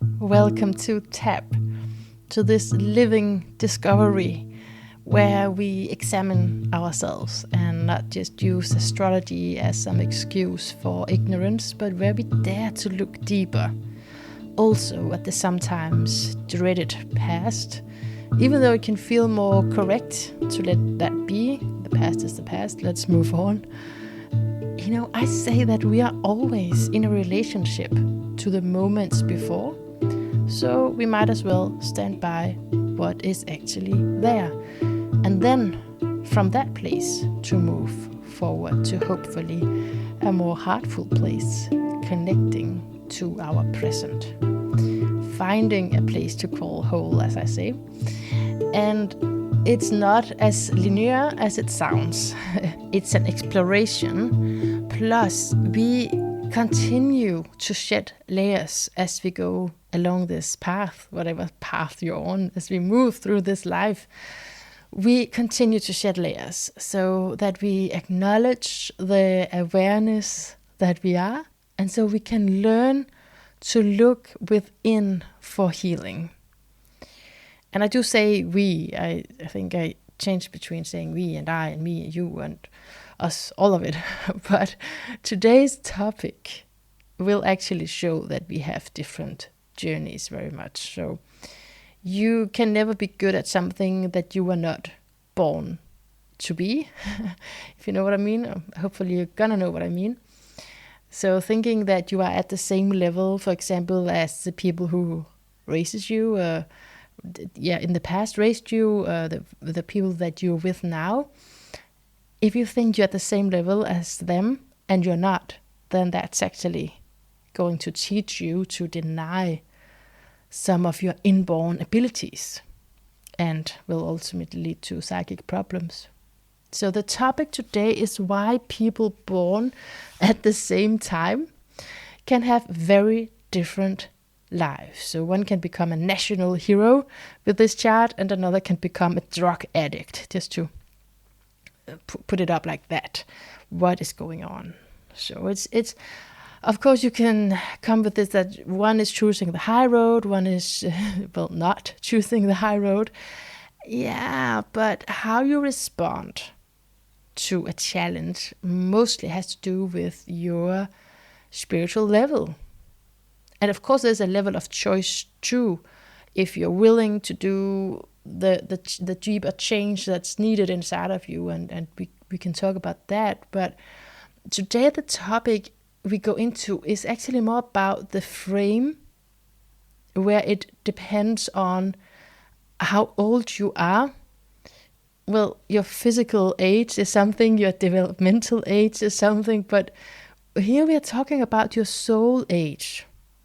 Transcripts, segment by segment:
Welcome to TAP, to this living discovery where we examine ourselves and not just use astrology as some excuse for ignorance, but where we dare to look deeper. Also at the sometimes dreaded past, even though it can feel more correct to let that be. The past is the past, let's move on. I say that we are always in a relationship to the moments before, so we might as well stand by what is actually there. And then from that place to move forward to hopefully a more heartful place, connecting to our present. Finding a place to call whole, as I say. And it's not as linear as it sounds. It's an exploration. Plus, we continue to shed layers as we go along this path, whatever path you're on, as we move through this life. We continue to shed layers so that we acknowledge the awareness that we are, and so we can learn to look within for healing. And I do say we. I think I changed between saying we and I and me and you and us, all of it. But today's topic will actually show that we have different journeys very much. So you can never be good at something that you were not born to be, if you know what I mean. Hopefully you're gonna know what I mean. So thinking that you are at the same level, for example, as the people who raises you, in the past raised you, the people that you're with now, if you think you're at the same level as them and you're not, then that's actually going to teach you to deny some of your inborn abilities and will ultimately lead to psychic problems. So the topic today is why people born at the same time can have very different lives. So one can become a national hero with this chart and another can become a drug addict, just to put it up like that. What is going on? So it's of course you can come with this that one is choosing the high road, one is not choosing the high road. Yeah, but how you respond to a challenge mostly has to do with your spiritual level. And of course there's a level of choice too, if you're willing to do the deeper change that's needed inside of you, and we can talk about that. But today the topic we go into is actually more about the frame, where it depends on how old you are. Well, your physical age is something, your developmental age is something, but here we are talking about your soul age.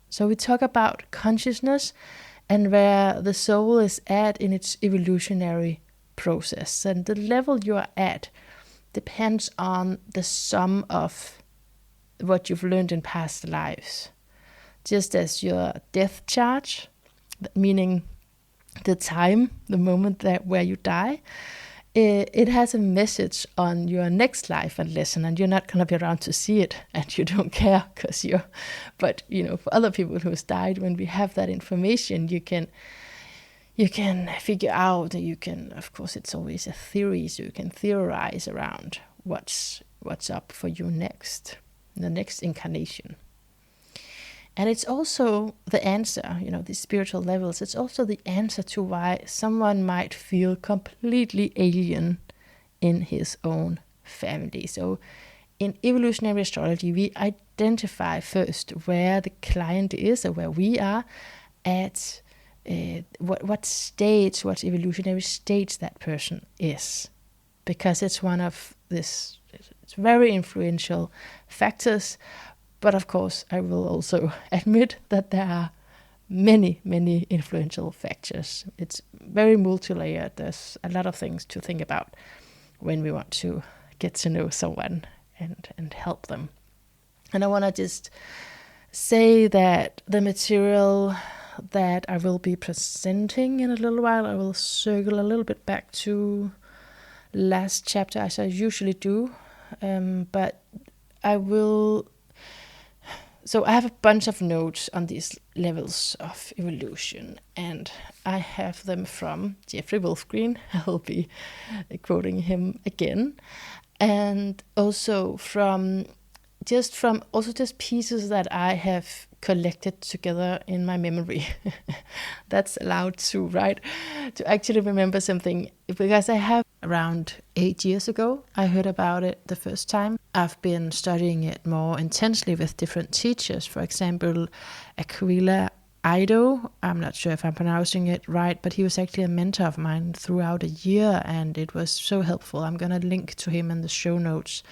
So we talk about consciousness and where the soul is at in its evolutionary process. And the level you are at depends on the sum of what you've learned in past lives. Just as your death chart, meaning the time, the moment where you die, it has a message on your next life and lesson, and you're not going to be around to see it, and you don't care because you're. But for other people who's died, when we have that information, you can figure out. You can, of course, it's always a theory, so you can theorize around what's up for you next, the next incarnation. And it's also the answer, these spiritual levels, it's also the answer to why someone might feel completely alien in his own family. So in evolutionary astrology, we identify first where the client is, or where we are at, what stage, what evolutionary stage that person is. Because it's one of it's very influential factors. But of course, I will also admit that there are many, many influential factors. It's very multi-layered. There's a lot of things to think about when we want to get to know someone and help them. And I want to just say that the material that I will be presenting in a little while, I will circle a little bit back to last chapter as I usually do. But I will So I have a bunch of notes on these levels of evolution, and I have them from Jeffrey Wolfgreen. I'll be quoting him again, and also from just pieces that I have collected together in my memory. That's allowed too, right? To actually remember something, because I have around 8 years ago, I heard about it the first time. I've been studying it more intensely with different teachers. For example, Aquila Ido, I'm not sure if I'm pronouncing it right, but he was actually a mentor of mine throughout a year, and it was so helpful. I'm going to link to him in the show notes,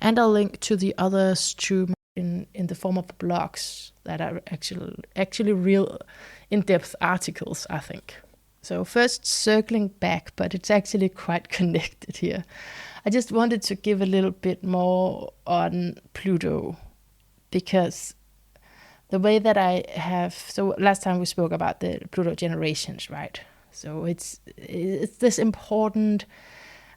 and I'll link to the others too in the form of blogs that are actually real in-depth articles, I think. So first, circling back, but it's actually quite connected here. I just wanted to give a little bit more on Pluto, because the way that I have, so last time we spoke about the Pluto generations, right? So it's this important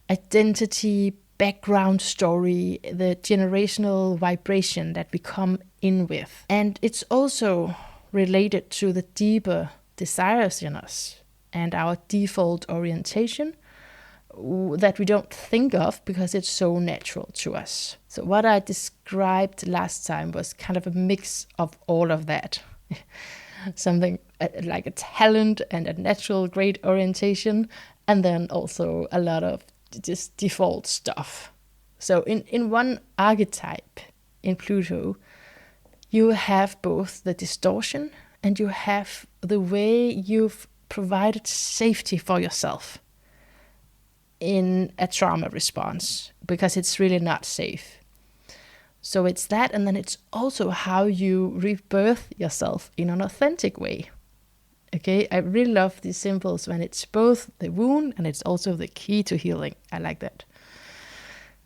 identity, background story, the generational vibration that we come in with. And it's also related to the deeper desires in us and our default orientation that we don't think of because it's so natural to us. So what I described last time was kind of a mix of all of that. Something like a talent and a natural great orientation, and then also a lot of just default stuff. So in one archetype in Pluto, you have both the distortion and you have the way you've provided safety for yourself in a trauma response, because it's really not safe. So it's that, and then it's also how you rebirth yourself in an authentic way. Okay, I really love these symbols when it's both the wound and it's also the key to healing. I like that.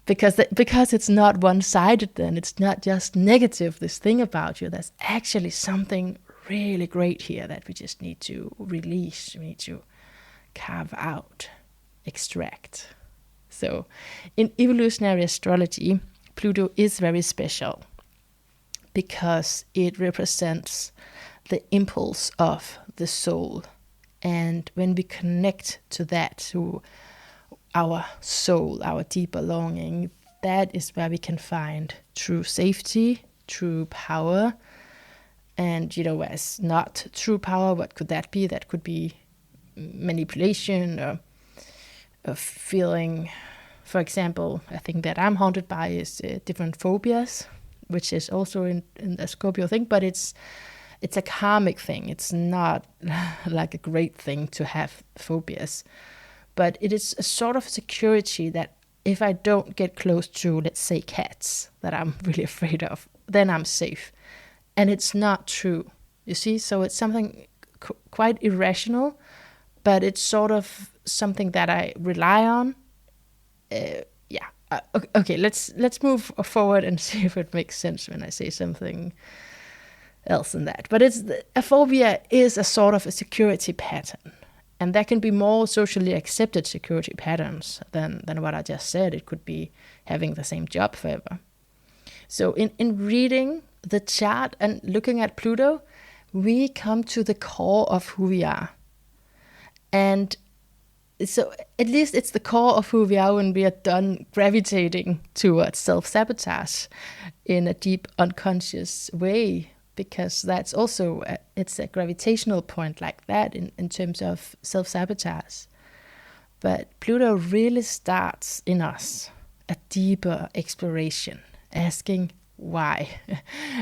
Because it's not one-sided then, it's not just negative, this thing about you. There's actually something really great here that we just need to release, we need to carve out, extract. So in evolutionary astrology, Pluto is very special because it represents the impulse of the soul. And when we connect to that, to our soul, our deeper longing, that is where we can find true safety, true power. And, whereas not true power, what could that be? That could be manipulation or feeling. For example, I think that I'm haunted by is different phobias, which is also in the Scorpio thing, but it's a karmic thing. It's not like a great thing to have phobias, but it is a sort of security that if I don't get close to, let's say, cats that I'm really afraid of, then I'm safe. And it's not true, you see? So it's something quite irrational, but it's sort of something that I rely on. Okay, let's move forward and see if it makes sense when I say something else than that. But a phobia is a sort of a security pattern, and there can be more socially accepted security patterns than what I just said. It could be having the same job forever. So in reading the chart and looking at Pluto, we come to the core of who we are. And so at least it's the core of who we are when we are done gravitating towards self-sabotage in a deep unconscious way, because that's also, it's a gravitational point like that in terms of self-sabotage. But Pluto really starts in us a deeper exploration, asking why,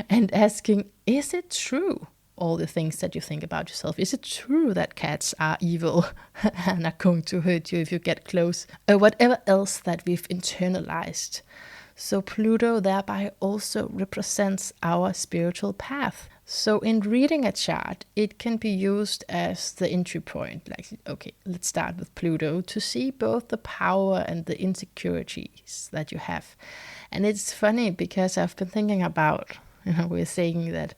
and asking, is it true? All the things that you think about yourself. Is it true that cats are evil and are going to hurt you if you get close? Or whatever else that we've internalized. So Pluto thereby also represents our spiritual path. So in reading a chart, it can be used as the entry point. Like, okay, let's start with Pluto to see both the power and the insecurities that you have. And it's funny because I've been thinking about, we're saying that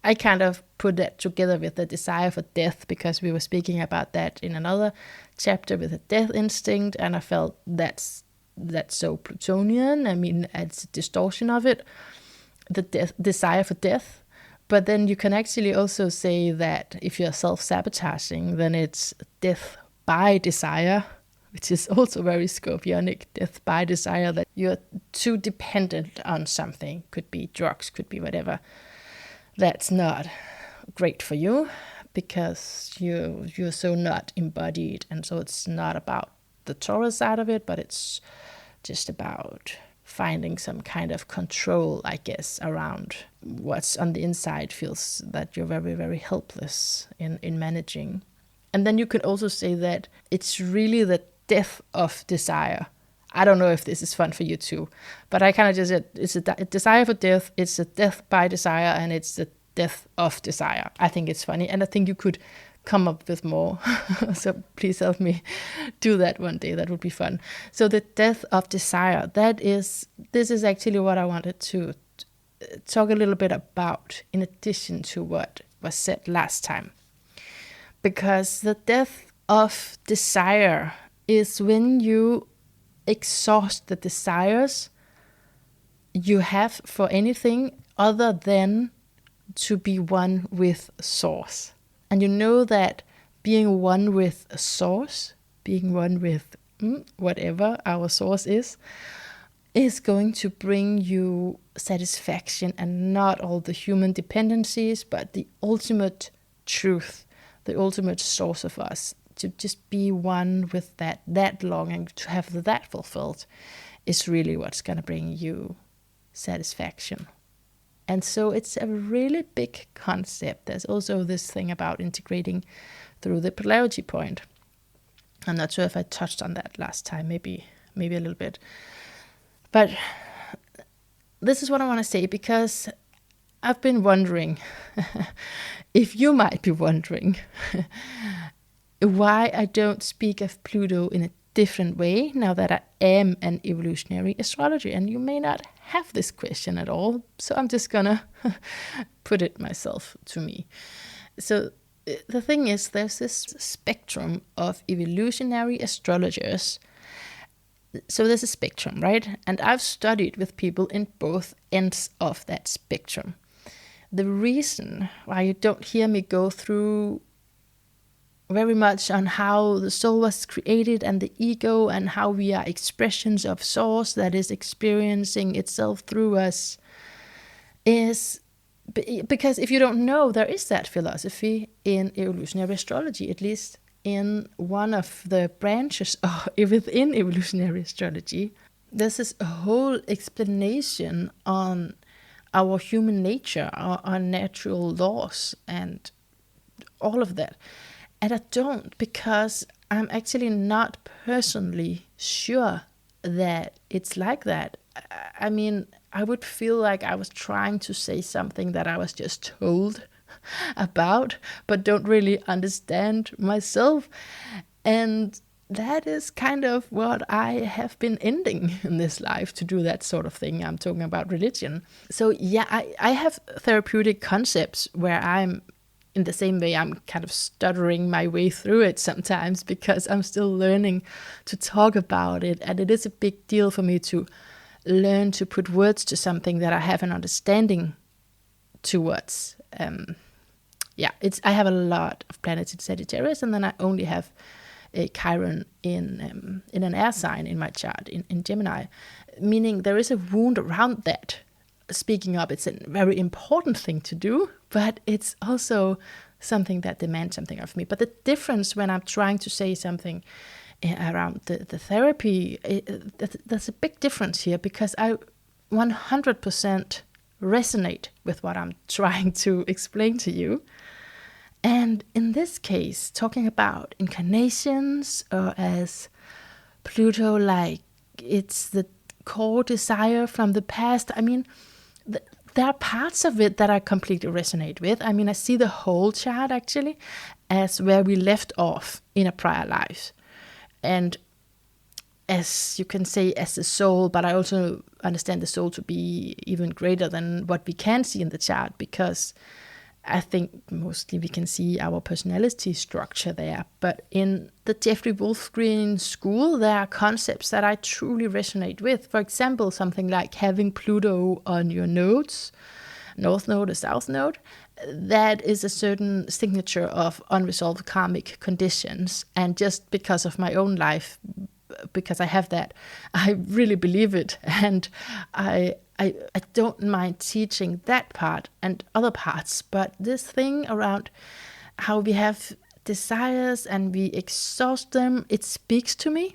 I kind of put that together with the desire for death, because we were speaking about that in another chapter with the death instinct, and I felt that's so Plutonian. I mean, it's a distortion of it. the desire for death. But then you can actually also say that if you're self-sabotaging, then it's death by desire, which is also very scorpionic, death by desire, that you're too dependent on something. Could be drugs, could be whatever. That's not great for you because you're so not embodied. And so it's not about the Taurus side of it, but it's just about finding some kind of control, I guess, around what's on the inside feels that you're very, very helpless in managing. And then you could also say that it's really the death of desire. I don't know if this is fun for you too, but I kind of just said it's a desire for death, it's a death by desire, and it's the death of desire. I think it's funny, and I think you could come up with more. So please help me do that one day. That would be fun. So the death of desire, this is actually what I wanted to talk a little bit about in addition to what was said last time. Because the death of desire is when you exhaust the desires you have for anything other than to be one with source. And you know that being one with a source, being one with whatever our source is going to bring you satisfaction, and not all the human dependencies, but the ultimate truth, the ultimate source of us. To just be one with that longing, to have that fulfilled, is really what's going to bring you satisfaction. And so it's a really big concept. There's also this thing about integrating through the polarity point. I'm not sure if I touched on that last time, maybe a little bit. But this is what I want to say, because I've been wondering, if you might be wondering, why I don't speak of Pluto in a different way now that I am an evolutionary astrologer. And you may not have this question at all, so I'm just gonna put it myself to me. So the thing is, there's this spectrum of evolutionary astrologers. So there's a spectrum, right? And I've studied with people in both ends of that spectrum. The reason why you don't hear me go through very much on how the soul was created and the ego and how we are expressions of source that is experiencing itself through us is because if you don't know, there is that philosophy in evolutionary astrology, at least in one of the branches within evolutionary astrology. There's this whole explanation on our human nature, our natural laws, and all of that. And I don't, because I'm actually not personally sure that it's like that. I mean, I would feel like I was trying to say something that I was just told about, but don't really understand myself. And that is kind of what I have been ending in this life, to do that sort of thing. I'm talking about religion. So yeah, I have therapeutic concepts where I'm, in the same way, I'm kind of stuttering my way through it sometimes because I'm still learning to talk about it. And it is a big deal for me to learn to put words to something that I have an understanding towards. I have a lot of planets in Sagittarius, and then I only have a Chiron in an air sign in my chart, in Gemini, meaning there is a wound around that. Speaking up, it's a very important thing to do, but it's also something that demands something of me. But the difference when I'm trying to say something around the therapy, there's a big difference here, because I 100% resonate with what I'm trying to explain to you. And in this case, talking about incarnations, or as Pluto, like it's the core desire from the past, I mean, there are parts of it that I completely resonate with. I mean, I see the whole chart actually as where we left off in a prior life. And as you can say, as the soul, but I also understand the soul to be even greater than what we can see in the chart, because I think mostly we can see our personality structure there. But in the Jeffrey Wolfsgreen school, there are concepts that I truly resonate with. For example, something like having Pluto on your nodes, North Node or South Node. That is a certain signature of unresolved karmic conditions. And just because of my own life, because I have that, I really believe it. And I don't mind teaching that part and other parts, but this thing around how we have desires and we exhaust them, it speaks to me,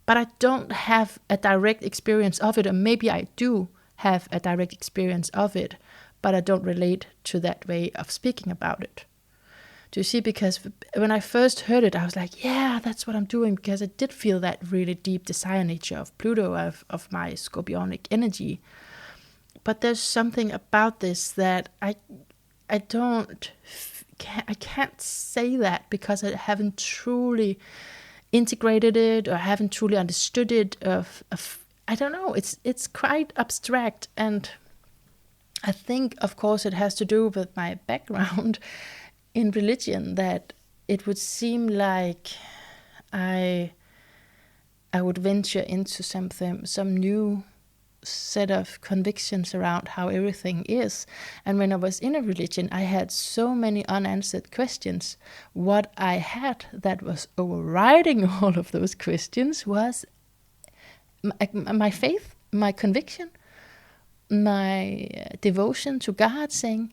but I don't have a direct experience of it, or maybe I do have a direct experience of it, but I don't relate to that way of speaking about it. Do you see? Because when I first heard it, I was like, yeah, that's what I'm doing, because I did feel that really deep desire nature of Pluto, of my scorpionic energy. But there's something about this that I can't say that because I haven't truly integrated it, or haven't truly understood it. I don't know. It's quite abstract, and I think, of course, it has to do with my background in religion, that it would seem like I would venture into some new set of convictions around how everything is. And when I was in a religion, I had so many unanswered questions. What I had that was overriding all of those questions was my faith, my conviction, my devotion to God, saying,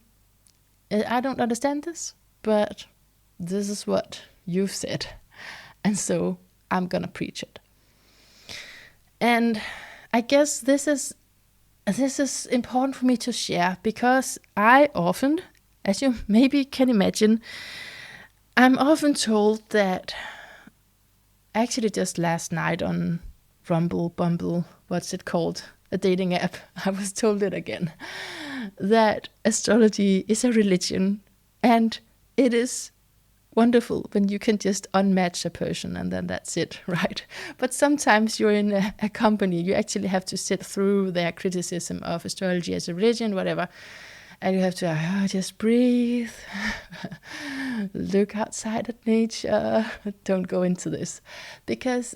I don't understand this, but this is what you've said, and so I'm gonna preach it. And I guess this is important for me to share, because I often, as you maybe can imagine, I'm often told that, actually just last night on Bumble, what's it called? A dating app, I was told it again, that astrology is a religion, and it is wonderful when you can just unmatch a person and then that's it, right? But sometimes you're in a company, you actually have to sit through their criticism of astrology as a religion, whatever, and you have to just breathe, look outside at nature, don't go into this, because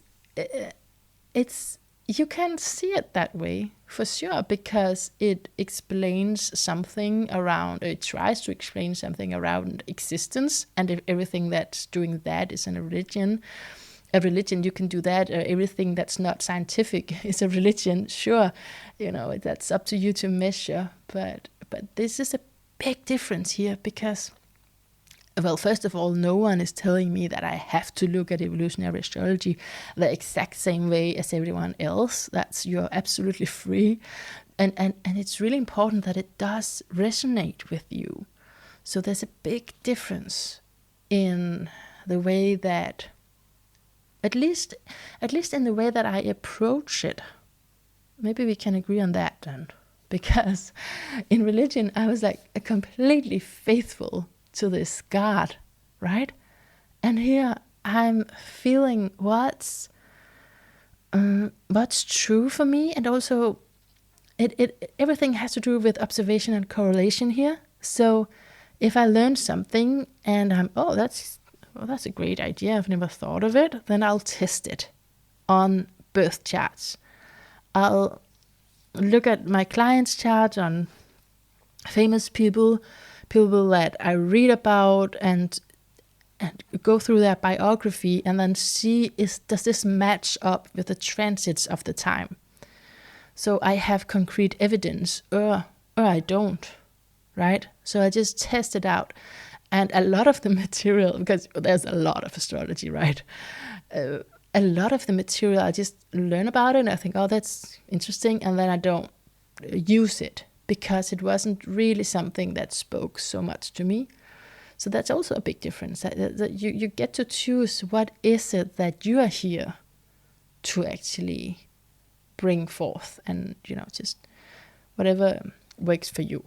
you can see it that way for sure, because it explains something around, it tries to explain something around existence, and if everything that's doing that is in a religion, you can do that. Everything that's not scientific is a religion, sure, that's up to you to measure, but this is a big difference here, because, well, first of all, no one is telling me that I have to look at evolutionary astrology the exact same way as everyone else. You're absolutely free. And it's really important that it does resonate with you. So there's a big difference in the way that, at least in the way that I approach it. Maybe we can agree on that then. Because in religion, I was like completely faithful to this God, right? And here I'm feeling what's true for me, and also everything has to do with observation and correlation here. So if I learn something and I'm that's a great idea, I've never thought of it, then I'll test it on birth charts. I'll look at my clients' charts on famous people that I read about, and go through their biography, and then see, does this match up with the transits of the time? So I have concrete evidence, or I don't, right? So I just test it out. And a lot of the material, because there's a lot of astrology, right? A lot of the material, I just learn about it, and I think, that's interesting, and then I don't use it, because it wasn't really something that spoke so much to me. So that's also a big difference, that you get to choose what is it that you are here to actually bring forth, and just whatever works for you.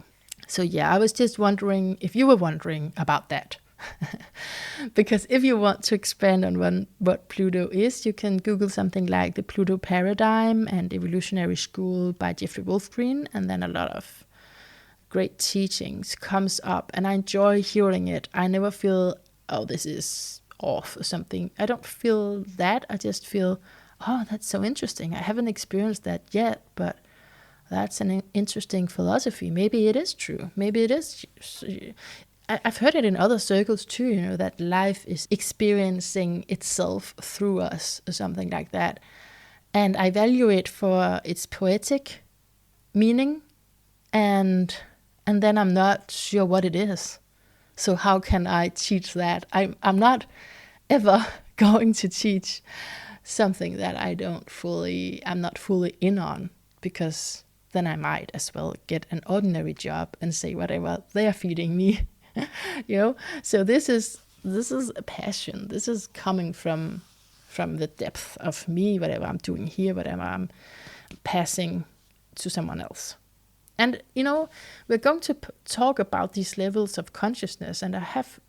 So yeah, I was just wondering if you were wondering about that. Because if you want to expand on what Pluto is, you can Google something like the Pluto Paradigm and Evolutionary School by Jeffrey Wolfsgreen, and then a lot of great teachings comes up and I enjoy hearing it, I never feel, oh, this is off or something. I don't feel that. I just feel, oh, that's so interesting. I haven't experienced that yet, but that's an interesting philosophy. Maybe it is true. Maybe it is. I've heard it in other circles too, that life is experiencing itself through us or something like that. And I value it for its poetic meaning, and then I'm not sure what it is. So how can I teach that? I'm not ever going to teach something that I'm not fully in on, because then I might as well get an ordinary job and say whatever they're feeding me. So this is a passion. This is coming from the depth of me, whatever I'm doing here, whatever I'm passing to someone else. And we're going to talk about these levels of consciousness, and I have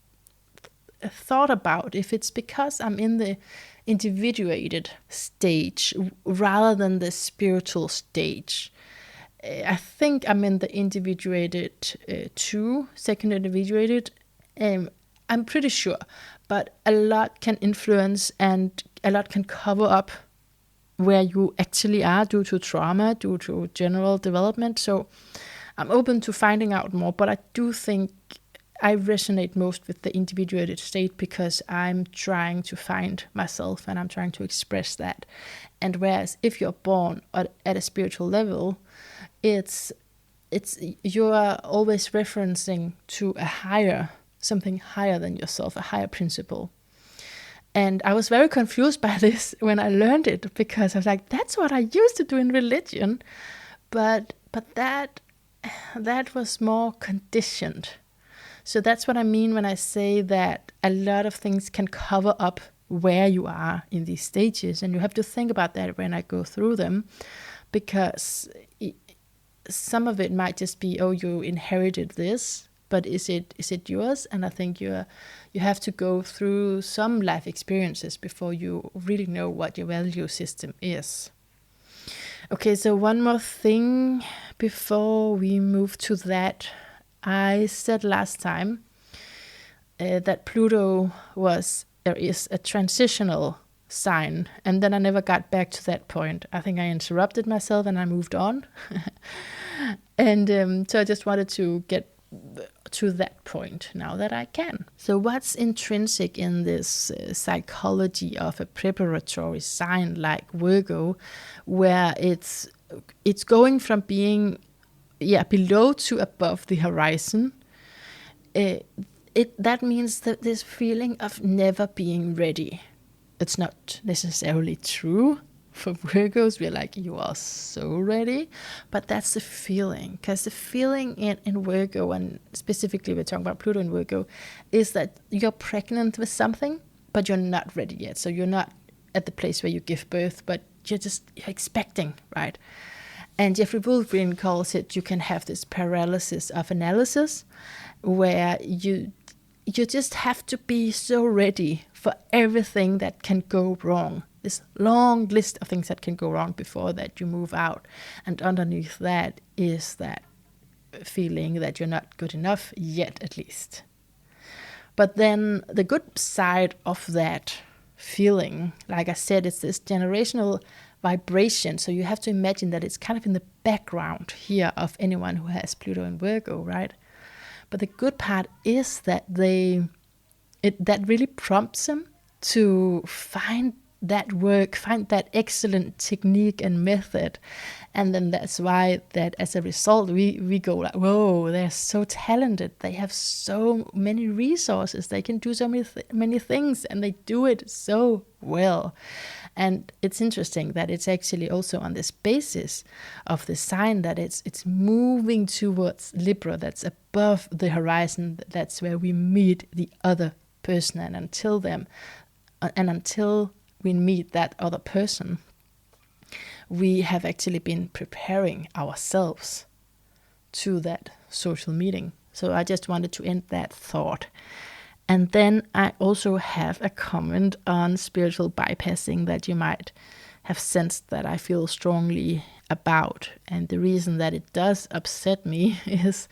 thought about if it's because I'm in the individuated stage rather than the spiritual stage. I think I'm in the individuated second individuated. I'm pretty sure, but a lot can influence and a lot can cover up where you actually are due to trauma, due to general development. So I'm open to finding out more, but I do think I resonate most with the individuated state because I'm trying to find myself and I'm trying to express that. And whereas if you're born at a spiritual level, it's you are always referencing to something higher than yourself, a higher principle. And I was very confused by this when I learned it, because I was like, that's what I used to do in religion, but that was more conditioned. So that's what I mean when I say that a lot of things can cover up where you are in these stages, and you have to think about that when I go through them, because some of it might just be, oh, you inherited this, but is it yours? And I think you have to go through some life experiences before you really know what your value system is. Okay, so one more thing before we move to that. I said last time that Pluto is a transitional sign, and then I never got back to that point. I think I interrupted myself and I moved on. And so I just wanted to get to that point now that I can. So what's intrinsic in this psychology of a preparatory sign like Virgo, where it's going from being below to above the horizon? That means that this feeling of never being ready. It's not necessarily true. For Virgos, we're like, you are so ready. But that's the feeling. Because the feeling in Virgo, and specifically we're talking about Pluto in Virgo, is that you're pregnant with something, but you're not ready yet. So you're not at the place where you give birth, but you're expecting, right? And Jeffrey Wolfrin calls it, you can have this paralysis of analysis, where you just have to be so ready for everything that can go wrong. This long list of things that can go wrong before that you move out. And underneath that is that feeling that you're not good enough yet, at least. But then the good side of that feeling, like I said, it's this generational vibration. So you have to imagine that it's kind of in the background here of anyone who has Pluto in Virgo, right? But the good part is that that really prompts them to find that work, find that excellent technique and method. And then that's why that as a result, we go like, whoa, they're so talented. They have so many resources. They can do so many things, and they do it so well. And it's interesting that it's actually also on this basis of the sign that it's moving towards Libra, that's above the horizon. That's where we meet the other person. And until we meet that other person, we have actually been preparing ourselves to that social meeting. So I just wanted to end that thought. And then I also have a comment on spiritual bypassing that you might have sensed that I feel strongly about, and the reason that it does upset me is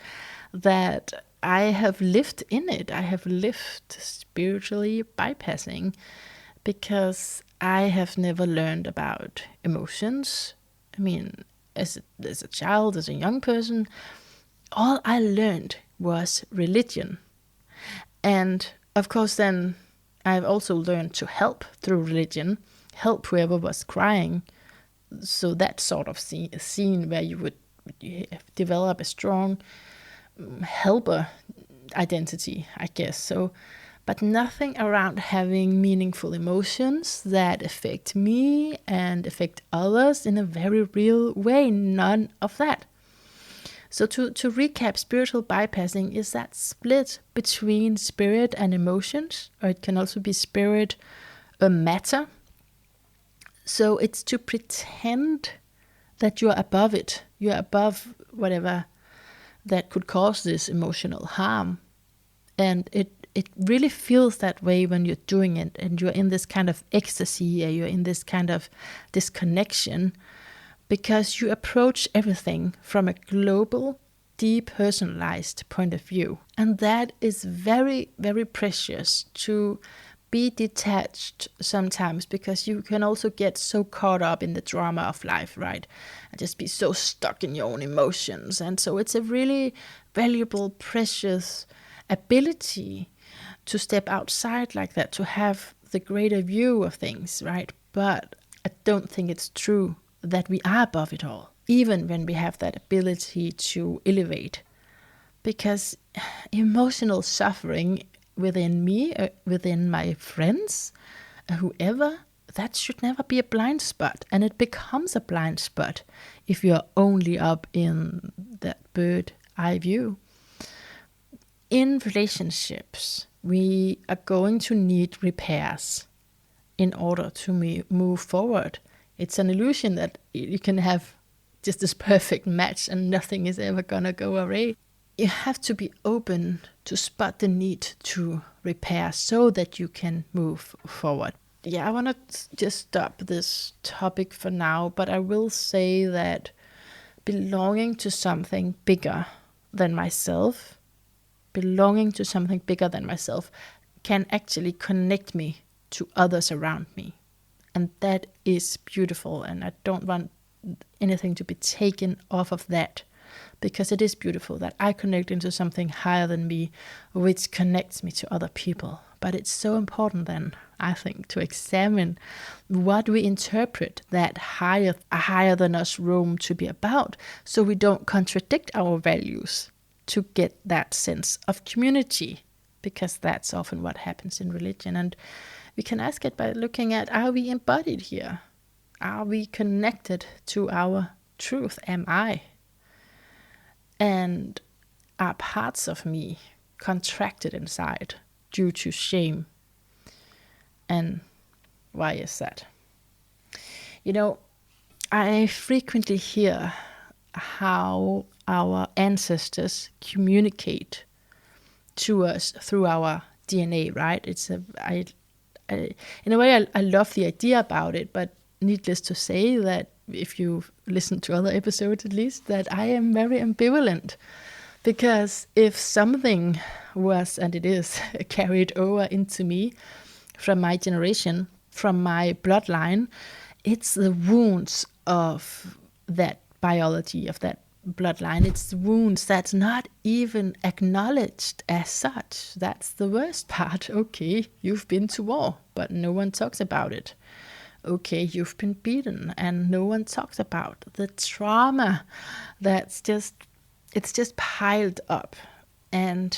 that I have lived in it. I have lived spiritually bypassing because I have never learned about emotions. I mean, as a child, as a young person, all I learned was religion. And of course, then I've also learned to help through religion, help whoever was crying. So that sort of scene where you develop a strong helper identity, I guess. So, but nothing around having meaningful emotions that affect me and affect others in a very real way. None of that. So to recap, spiritual bypassing is that split between spirit and emotions, or it can also be spirit or matter. So it's to pretend that you're above it. You're above whatever that could cause this emotional harm. And it really feels that way when you're doing it and you're in this kind of ecstasy, or you're in this kind of disconnection, because you approach everything from a global, depersonalized point of view. And that is very, very precious to be detached sometimes, because you can also get so caught up in the drama of life, right? And just be so stuck in your own emotions. And so it's a really valuable, precious ability to step outside like that, to have the greater view of things, right? But I don't think it's true that we are above it all, even when we have that ability to elevate. Because emotional suffering within me, within my friends, whoever, that should never be a blind spot. And it becomes a blind spot if you're only up in that bird eye view. In relationships, we are going to need repairs in order to move forward. It's an illusion that you can have just this perfect match and nothing is ever gonna go away. You have to be open to spot the need to repair so that you can move forward. Yeah, I want to just stop this topic for now, but I will say that belonging to something bigger than myself, can actually connect me to others around me. And that is beautiful, and I don't want anything to be taken off of that, because it is beautiful that I connect into something higher than me, which connects me to other people. But it's so important then, I think, to examine what we interpret that higher than us realm to be about, so we don't contradict our values to get that sense of community, because that's often what happens in religion. And we can ask it by looking at, are we embodied here? Are we connected to our truth? Am I? And are parts of me contracted inside due to shame? And why is that? You know, I frequently hear how our ancestors communicate to us through our DNA, right? In a way, I love the idea about it, but needless to say that if you've listened to other episodes at least, that I am very ambivalent. Because if something was, and it is, carried over into me from my generation, from my bloodline, it's the wounds of that biology, of that bloodline. It's the wounds that's not even acknowledged as such. That's the worst part. Okay, you've been to war, but no one talks about it. Okay, you've been beaten, and no one talks about the trauma it's just piled up. And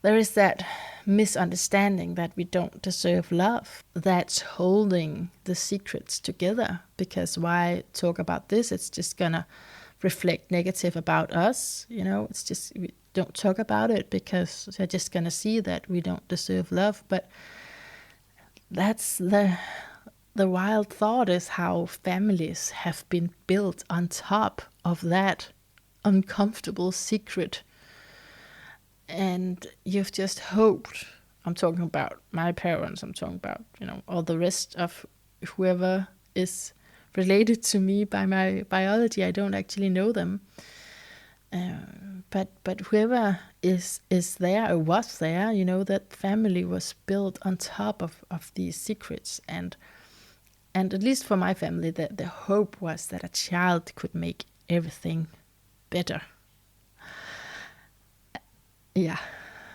there is that misunderstanding that we don't deserve love that's holding the secrets together. Because why talk about this? It's just gonna reflect negative about us. It's just, we don't talk about it because they're just gonna see that we don't deserve love. But that's the wild thought, is how families have been built on top of that uncomfortable secret. And you've just hoped, I'm talking about my parents, I'm talking about, all the rest of whoever is related to me by my biology. I don't actually know them. But whoever is there or was there, that family was built on top of these secrets. And at least for my family, the hope was that a child could make everything better. Yeah,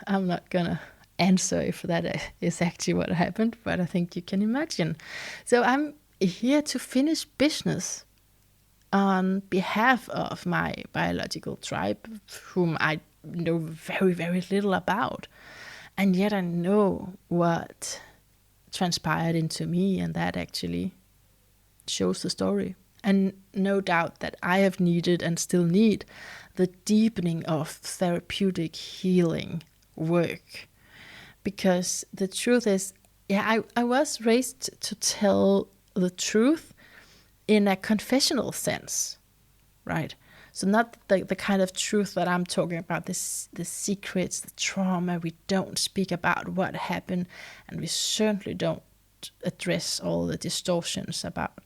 I'm not gonna answer if that is actually what happened, but I think you can imagine. So I'm here to finish business on behalf of my biological tribe, whom I know very, very little about. And yet I know what transpired into me, and that actually shows the story. And no doubt that I have needed and still need the deepening of therapeutic healing work. Because the truth is, I was raised to tell the truth in a confessional sense, right? So not the kind of truth that I'm talking about, the secrets, the trauma. We don't speak about what happened, and we certainly don't address all the distortions about,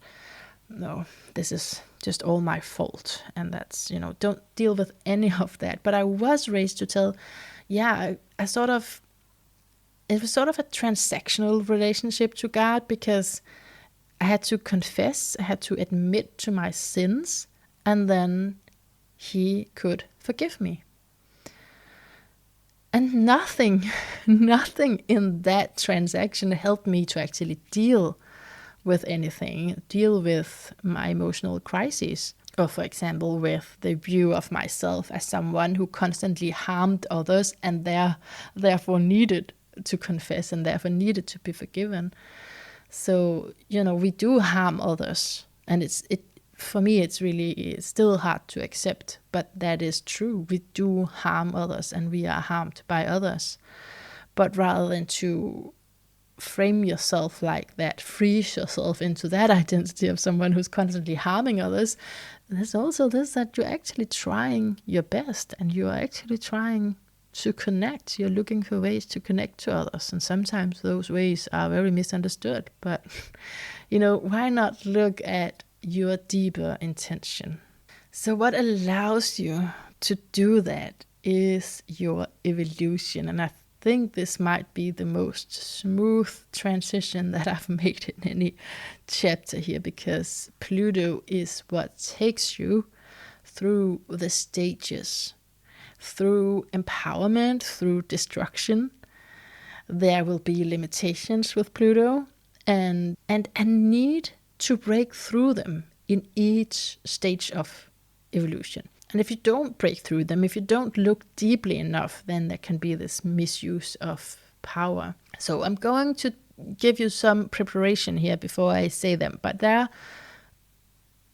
no, this is just all my fault, and that's, don't deal with any of that. But I was raised to tell, it was sort of a transactional relationship to God, because I had to confess, I had to admit to my sins, and then he could forgive me. And nothing in that transaction helped me to actually deal with anything, deal with my emotional crises, or for example, with the view of myself as someone who constantly harmed others and therefore needed to confess and therefore needed to be forgiven. So, we do harm others, and for me, it's really still hard to accept, but that is true. We do harm others, and we are harmed by others. But rather than to frame yourself like that, freeze yourself into that identity of someone who's constantly harming others, there's also this, that you're actually trying your best, and you are actually trying to connect. You're looking for ways to connect to others, and sometimes those ways are very misunderstood. But why not look at your deeper intention? So what allows you to do that is your evolution. And I think this might be the most smooth transition that I've made in any chapter here, because Pluto is what takes you through the stages, through empowerment, through destruction. There will be limitations with Pluto, and a need to break through them in each stage of evolution. And if you don't break through them, if you don't look deeply enough, then there can be this misuse of power. So I'm going to give you some preparation here before I say them. But there are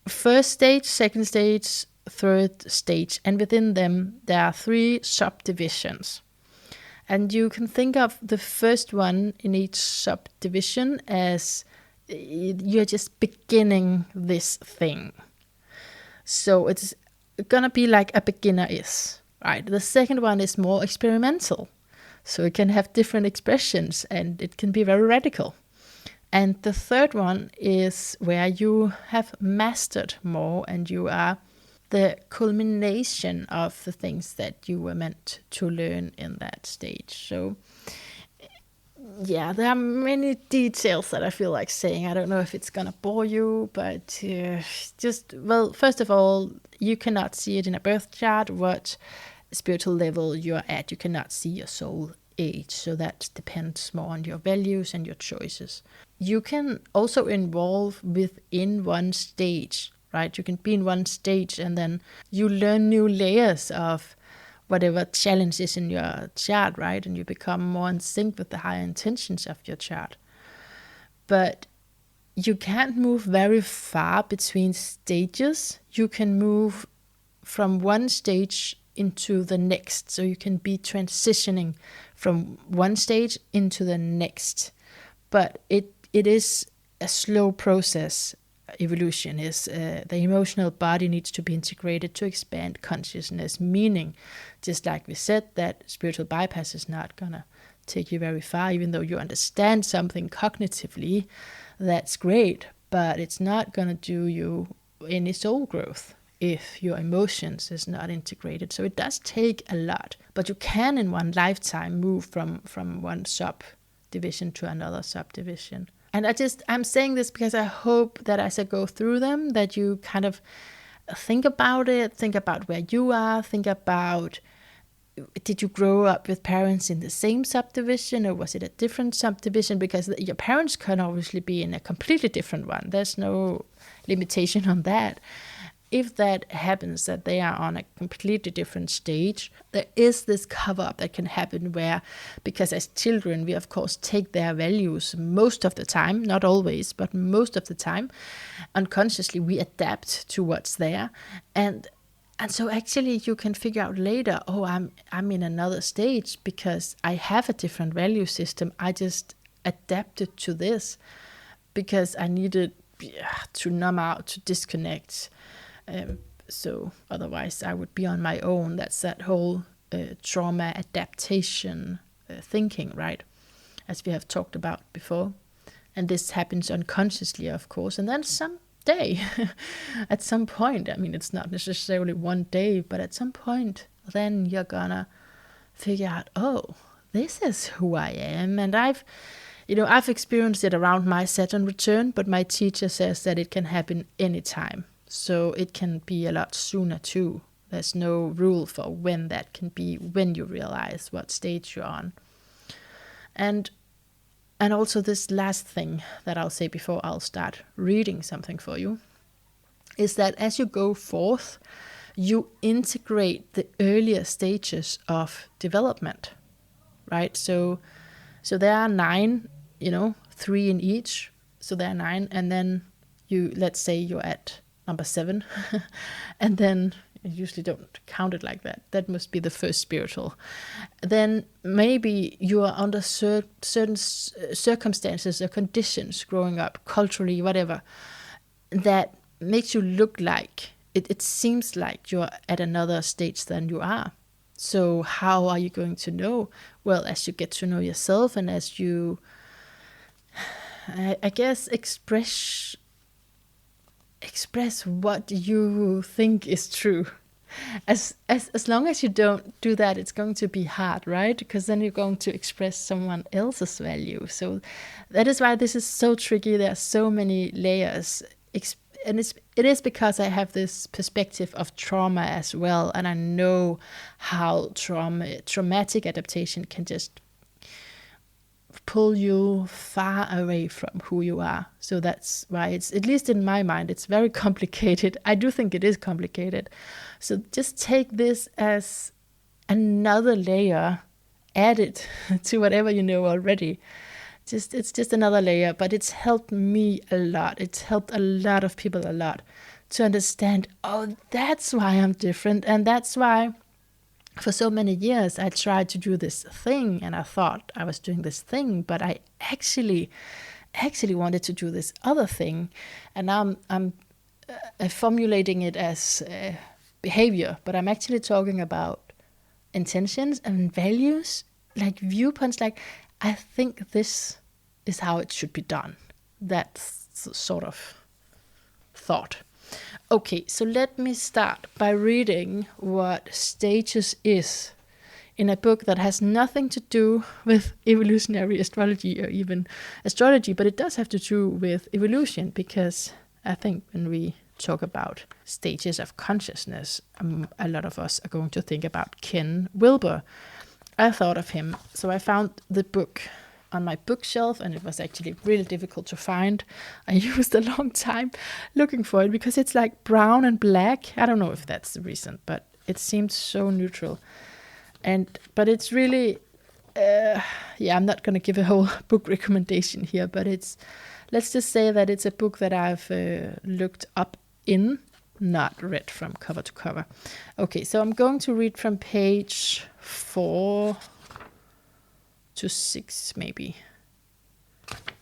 first stage, second stage, third stage, and within them there are 3 subdivisions. And you can think of the first one in each subdivision as you're just beginning this thing. So it's gonna be like a beginner is, right? The second one is more experimental. So it can have different expressions, and it can be very radical. And the third one is where you have mastered more, and you are the culmination of the things that you were meant to learn in that stage. So there are many details that I feel like saying. I don't know if it's gonna bore you, but first of all, you cannot see it in a birth chart what spiritual level you're at. You cannot see your soul age, so that depends more on your values and your choices. You can also involve within one stage, right? You can be in one stage, and then you learn new layers of whatever challenge is in your chart, right? And you become more in sync with the higher intentions of your chart. But you can't move very far between stages. You can move from one stage into the next. So you can be transitioning from one stage into the next. But it is a slow process. Evolution is the emotional body needs to be integrated to expand consciousness, meaning, just like we said, that spiritual bypass is not gonna take you very far. Even though you understand something cognitively, that's great, but it's not going to do you any soul growth if your emotions is not integrated. So it does take a lot, but you can in one lifetime move from one subdivision to another subdivision. And I'm saying this because I hope that as I go through them, that you kind of think about it, think about where you are, think about, did you grow up with parents in the same subdivision, or was it a different subdivision? Because your parents can obviously be in a completely different one. There's no limitation on that. If that happens, that they are on a completely different stage, there is this cover-up that can happen where, because as children, we of course take their values most of the time, not always, but most of the time, unconsciously we adapt to what's there. And so actually you can figure out later, oh, I'm in another stage because I have a different value system. I just adapted to this because I needed to numb out, to disconnect. So otherwise I would be on my own. That's that whole trauma adaptation thinking, right? As we have talked about before. And this happens unconsciously, of course. And then someday, at some point, I mean, it's not necessarily one day, but at some point, then you're gonna figure out, oh, this is who I am. And I've experienced it around my Saturn return, but my teacher says that it can happen anytime. So it can be a lot sooner too. There's no rule for when that can be, when you realize what stage you're on. And also this last thing that I'll say before I'll start reading something for you, is that as you go forth, you integrate the earlier stages of development, right? So there are 9, 3 in each. So there are 9, and then let's say you're at number 7, and then I usually don't count it like that. That must be the first spiritual. Then maybe you are under certain circumstances or conditions growing up, culturally, whatever, that makes you look like, it seems like you're at another stage than you are. So how are you going to know? Well, as you get to know yourself and as you, I guess, express what you think is true. As long as you don't do that, it's going to be hard, right? Because then you're going to express someone else's value. So that is why this is so tricky. There are so many layers. And it is because I have this perspective of trauma as well. And I know how traumatic adaptation can just pull you far away from who you are. So that's why it's, at least in my mind, it's very complicated. I do think it is complicated. So just take this as another layer, add it to whatever you know already. It's just another layer, but it's helped me a lot. It's helped a lot of people a lot to understand, oh, that's why I'm different. And that's why for so many years I tried to do this thing and I thought I was doing this thing, but I actually wanted to do this other thing. And now I'm formulating it as behavior, but I'm actually talking about intentions and values, like viewpoints, like I think this is how it should be done. That's the sort of thought. Okay, so let me start by reading what stages is in a book that has nothing to do with evolutionary astrology or even astrology, but it does have to do with evolution, because I think when we talk about stages of consciousness, a lot of us are going to think about Ken Wilber. I thought of him, so I found the book on my bookshelf, and it was actually really difficult to find. I used a long time looking for it because it's like brown and black. I don't know if that's the reason, but it seemed so neutral. But it's really, I'm not going to give a whole book recommendation here, but let's just say that it's a book that I've looked up in, not read from cover to cover. Okay, so I'm going to read from page 4 to 6, maybe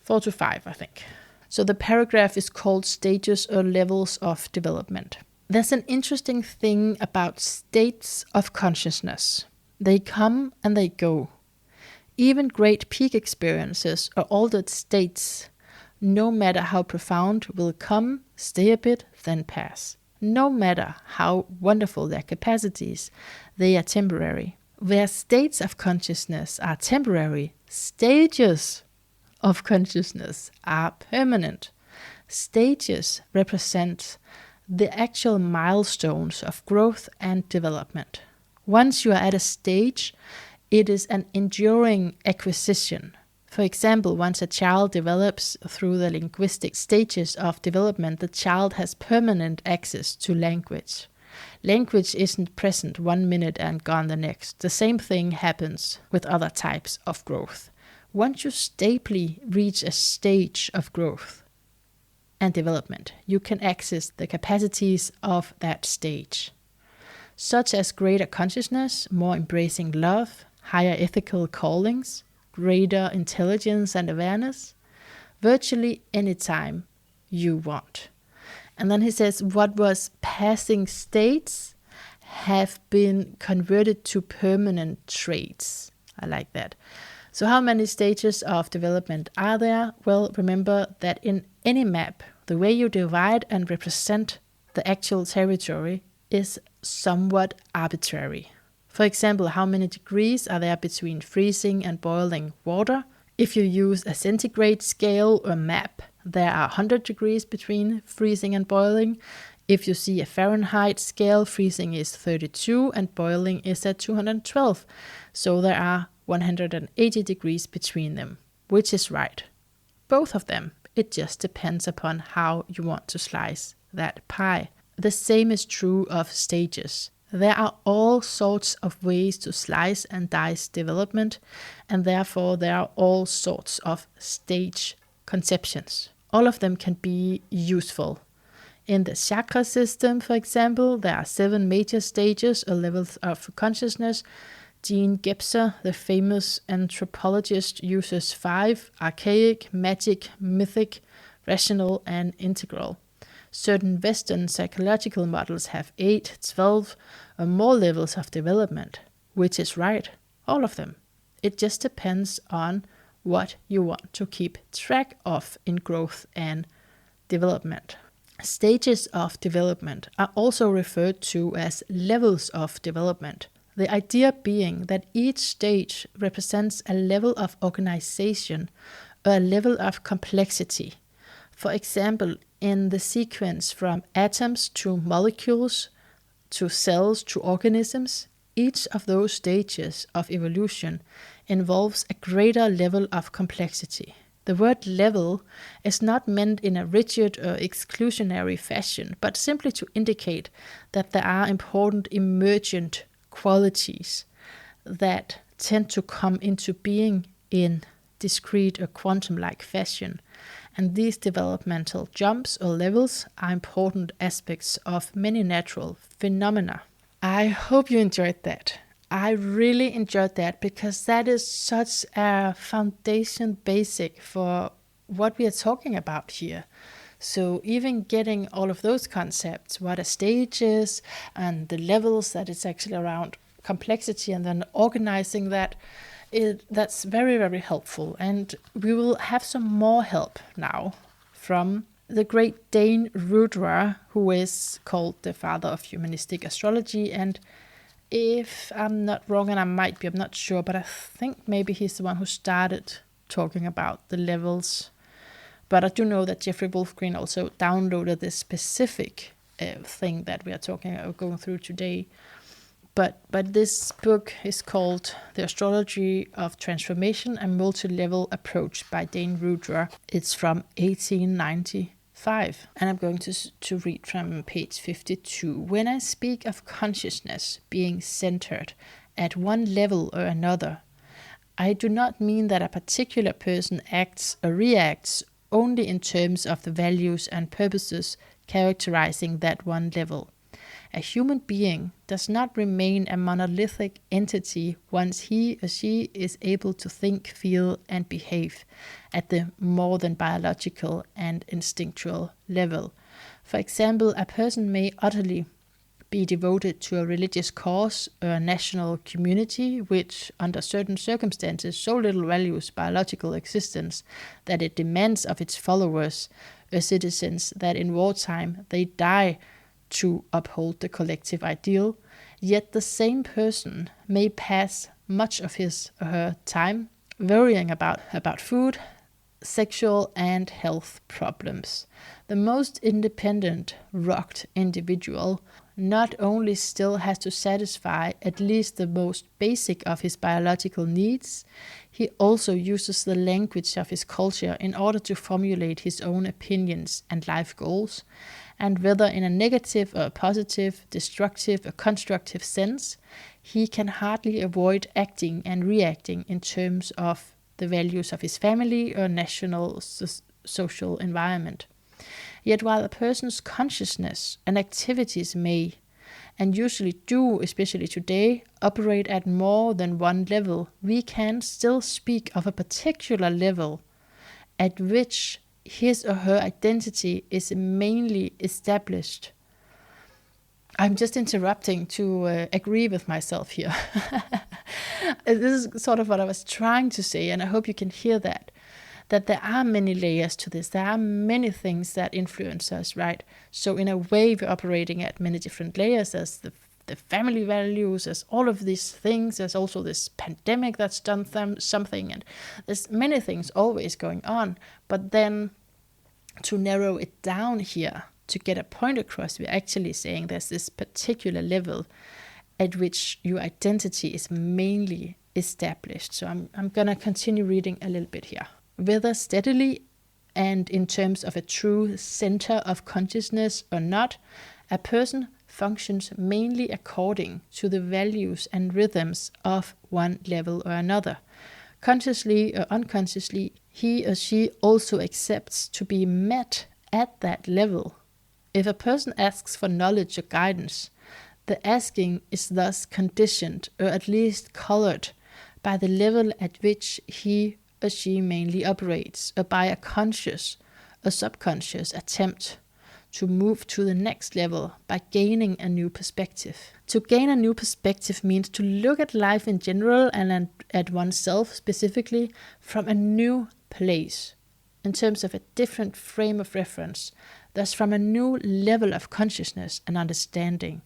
4 to 5, I think. So the paragraph is called Stages or Levels of Development. There's an interesting thing about states of consciousness. They come and they go. Even great peak experiences or altered states no matter how profound, will come, stay a bit, then pass. No matter how wonderful their capacities, they are temporary. Where states of consciousness are temporary, stages of consciousness are permanent. Stages represent the actual milestones of growth and development. Once you are at a stage, it is an enduring acquisition. For example, once a child develops through the linguistic stages of development, the child has permanent access to language. Language isn't present 1 minute and gone the next. The same thing happens with other types of growth. Once you stably reach a stage of growth and development, you can access the capacities of that stage, such as greater consciousness, more embracing love, higher ethical callings, greater intelligence and awareness, virtually any time you want. And then he says, what was passing states have been converted to permanent traits. I like that. So how many stages of development are there? Well, remember that in any map, the way you divide and represent the actual territory is somewhat arbitrary. For example, how many degrees are there between freezing and boiling water? If you use a centigrade scale or map, there are 100 degrees between freezing and boiling. If you see a Fahrenheit scale, freezing is 32 and boiling is at 212. So there are 180 degrees between them. Which is right? Both of them. It just depends upon how you want to slice that pie. The same is true of stages. There are all sorts of ways to slice and dice development, and therefore there are all sorts of stage conceptions. All of them can be useful. In the chakra system, for example, there are 7 major stages or levels of consciousness. Jean Gebser, the famous anthropologist, uses 5: archaic, magic, mythic, rational, and integral. Certain Western psychological models have 8, 12, or more levels of development. Which is right? All of them. It just depends on what you want to keep track of in growth and development. Stages of development are also referred to as levels of development. The idea being that each stage represents a level of organization or a level of complexity. For example, in the sequence from atoms to molecules to cells to organisms, each of those stages of evolution involves a greater level of complexity. The word level is not meant in a rigid or exclusionary fashion, but simply to indicate that there are important emergent qualities that tend to come into being in discrete or quantum-like fashion. And these developmental jumps or levels are important aspects of many natural phenomena. I hope you enjoyed that. I really enjoyed that because that is such a foundation basic for what we are talking about here. So even getting all of those concepts, what a stage is and the levels that it's actually around complexity, and then organizing that, that's very, very helpful. And we will have some more help now from the great Dane Rudra, who is called the father of humanistic astrology. And if I'm not wrong, and I might be, I'm not sure, but I think maybe he's the one who started talking about the levels. But I do know that Jeffrey Wolfgreen also downloaded this specific thing that we are going through today. But this book is called The Astrology of Transformation, a Multi-Level Approach by Dane Rudra. It's from 1895. And I'm going to read from page 52. When I speak of consciousness being centered at one level or another, I do not mean that a particular person acts or reacts only in terms of the values and purposes characterizing that one level. A human being does not remain a monolithic entity once he or she is able to think, feel, and behave at the more than biological and instinctual level. For example, a person may utterly be devoted to a religious cause or a national community which, under certain circumstances, so little values biological existence that it demands of its followers or citizens that in wartime they die to uphold the collective ideal, yet the same person may pass much of his or her time worrying about food, sexual and health problems. The most independent, rocked individual not only still has to satisfy at least the most basic of his biological needs, he also uses the language of his culture in order to formulate his own opinions and life goals, and whether in a negative or a positive, destructive or constructive sense, he can hardly avoid acting and reacting in terms of the values of his family or national social environment. Yet while a person's consciousness and activities may, and usually do, especially today, operate at more than one level, we can still speak of a particular level at which his or her identity is mainly established. I'm just interrupting to agree with myself here. This is sort of what I was trying to say, and I hope you can hear that there are many layers to this. There are many things that influence us, right? So in a way, we're operating at many different layers. There's the family values, there's all of these things. There's also this pandemic that's done something, and there's many things always going on. But then to narrow it down here, to get a point across, we're actually saying there's this particular level at which your identity is mainly established. So I'm going to continue reading a little bit here. Whether steadily and in terms of a true center of consciousness or not, a person functions mainly according to the values and rhythms of one level or another. Consciously or unconsciously, he or she also accepts to be met at that level. If a person asks for knowledge or guidance, the asking is thus conditioned or at least colored by the level at which he or she mainly operates, or by a conscious or subconscious attempt to move to the next level by gaining a new perspective. To gain a new perspective means to look at life in general and at oneself specifically from a new place, in terms of a different frame of reference, thus from a new level of consciousness and understanding.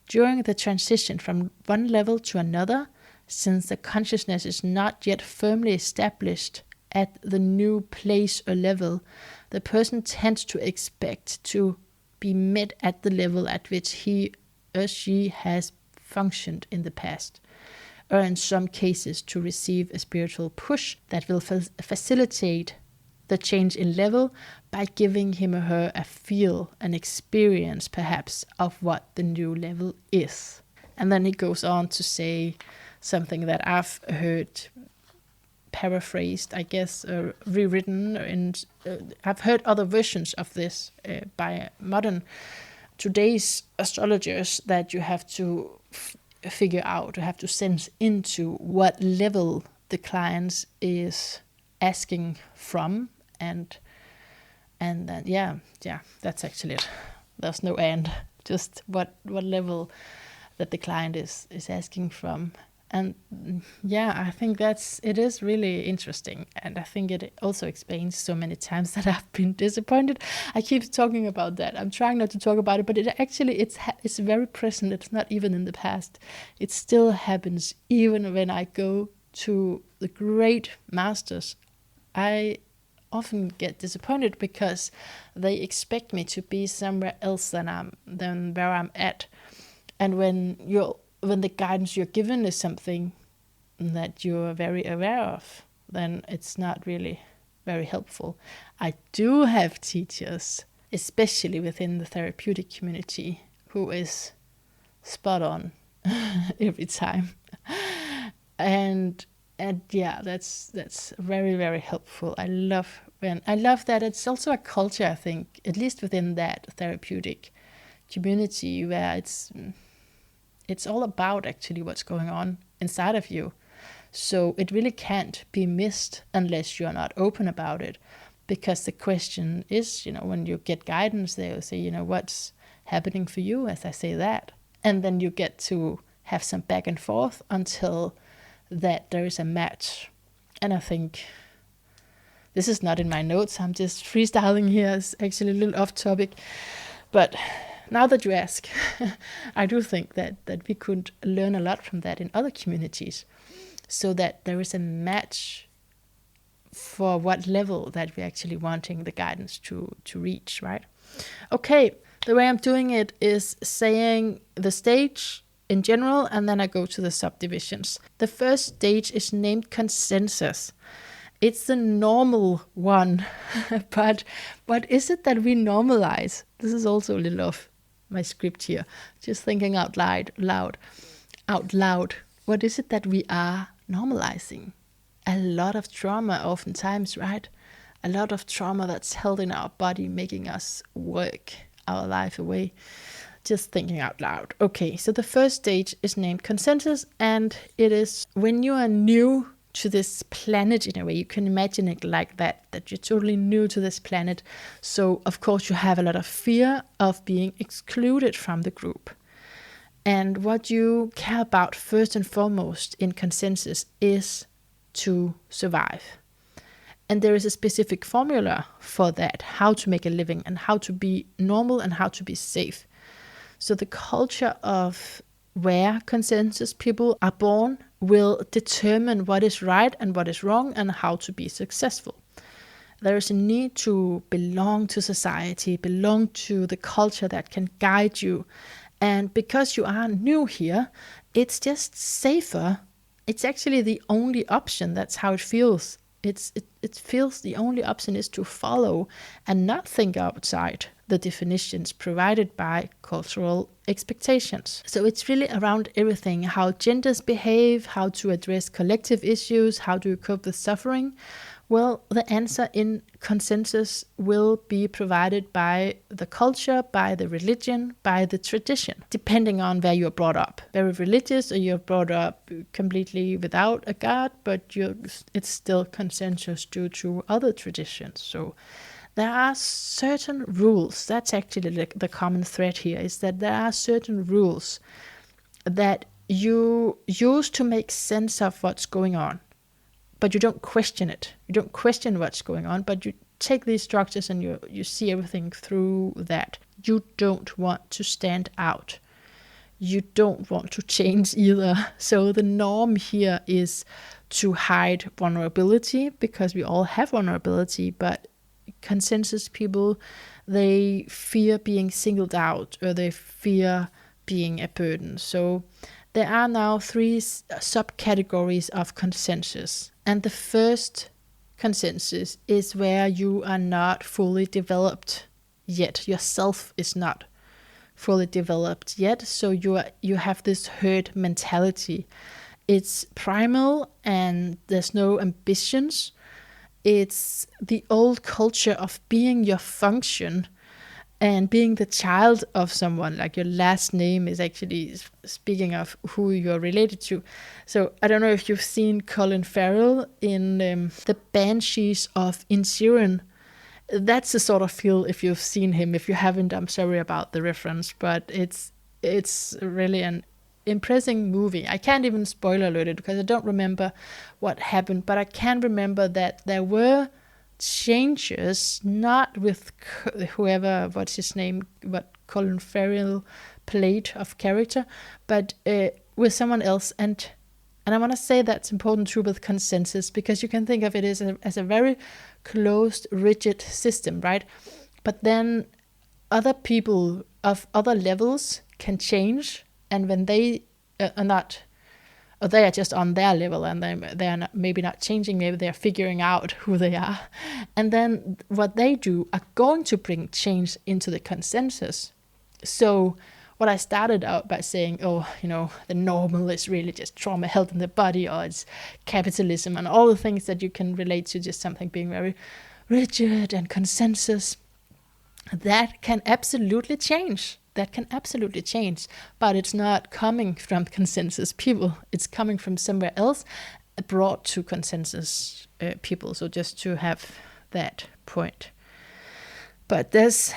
During the transition from one level to another, since the consciousness is not yet firmly established at the new place or level, the person tends to expect to be met at the level at which he or she has functioned in the past, or in some cases to receive a spiritual push that will facilitate the change in level by giving him or her a feel, an experience perhaps, of what the new level is. And then he goes on to say something that I've heard paraphrased, I guess, or rewritten, and I've heard other versions of this by modern today's astrologers, that you have to figure out, you have to sense into what level the client is asking from, and then yeah, that's actually it. There's no end, just what level that the client is asking from. And yeah, I think it is really interesting. And I think it also explains so many times that I've been disappointed. I keep talking about that. I'm trying not to talk about it, but it's very present. It's not even in the past. It still happens even when I go to the great masters. I often get disappointed because they expect me to be somewhere else than where I'm at. And when the guidance you're given is something that you're very aware of, then it's not really very helpful. I do have teachers, especially within the therapeutic community, who is spot on every time. And yeah, that's very, very helpful. I love that it's also a culture, I think, at least within that therapeutic community, where it's all about actually what's going on inside of you. So it really can't be missed unless you're not open about it. Because the question is, when you get guidance, they'll say, what's happening for you as I say that. And then you get to have some back and forth until that there is a match. And I think this is not in my notes. I'm just freestyling here. It's actually a little off topic. But now that you ask, I do think that we could learn a lot from that in other communities, so that there is a match for what level that we're actually wanting the guidance to reach, right? Okay, the way I'm doing it is saying the stage in general, and then I go to the subdivisions. The first stage is named consensus. It's the normal one, but what is it that we normalize? This is also a little off my script here. Just thinking out loud. What is it that we are normalizing? A lot of trauma oftentimes, right? A lot of trauma that's held in our body, making us work our life away. Just thinking out loud. Okay, so the first stage is named consensus, and it is when you are new to this planet in a way. You can imagine it like that you're totally new to this planet. So, of course, you have a lot of fear of being excluded from the group. And what you care about first and foremost in consensus is to survive. And there is a specific formula for that, how to make a living and how to be normal and how to be safe. So the culture of where consensus people are born will determine what is right and what is wrong and how to be successful. There is a need to belong to society, belong to the culture that can guide you. And because you are new here, it's just safer. It's actually the only option. That's how it feels. It feels the only option is to follow and not think outside the definitions provided by cultural expectations. So it's really around everything: how genders behave, how to address collective issues, how do you cope with suffering. Well, the answer in consensus will be provided by the culture, by the religion, by the tradition, depending on where you're brought up. Very religious, or you're brought up completely without a god, but it's still consensus due to other traditions. So there are certain rules. That's actually the common thread here, is that there are certain rules that you use to make sense of what's going on. But you don't question it. You don't question what's going on, but you take these structures and you see everything through that. You don't want to stand out. You don't want to change either. So the norm here is to hide vulnerability, because we all have vulnerability, but consensus people, they fear being singled out, or they fear being a burden. So there are now 3 subcategories of consensus. And the first consensus is where you are not fully developed yet. Yourself is not fully developed yet. So you have this herd mentality. It's primal and there's no ambitions. It's the old culture of being your function and being the child of someone. Like your last name is actually speaking of who you're related to. So I don't know if you've seen Colin Farrell in The Banshees of Inisherin. That's the sort of feel if you've seen him. If you haven't, I'm sorry about the reference, but it's really an impressive movie. I can't even spoiler alert it because I don't remember what happened, but I can remember that there were changes, not with whoever, what's his name, what Colin Farrell played of character, but with someone else. And I want to say that's important too with consensus, because you can think of it as a very closed, rigid system, right? But then other people of other levels can change, and when they are not, or they are just on their level, and they are maybe not changing, maybe they're figuring out who they are. And then what they do are going to bring change into the consensus. So what I started out by saying, the normal is really just trauma held in the body, or it's capitalism, and all the things that you can relate to just something being very rigid and consensus, that can absolutely change. But it's not coming from consensus people. It's coming from somewhere else, brought to consensus people. So just to have that point. But there's,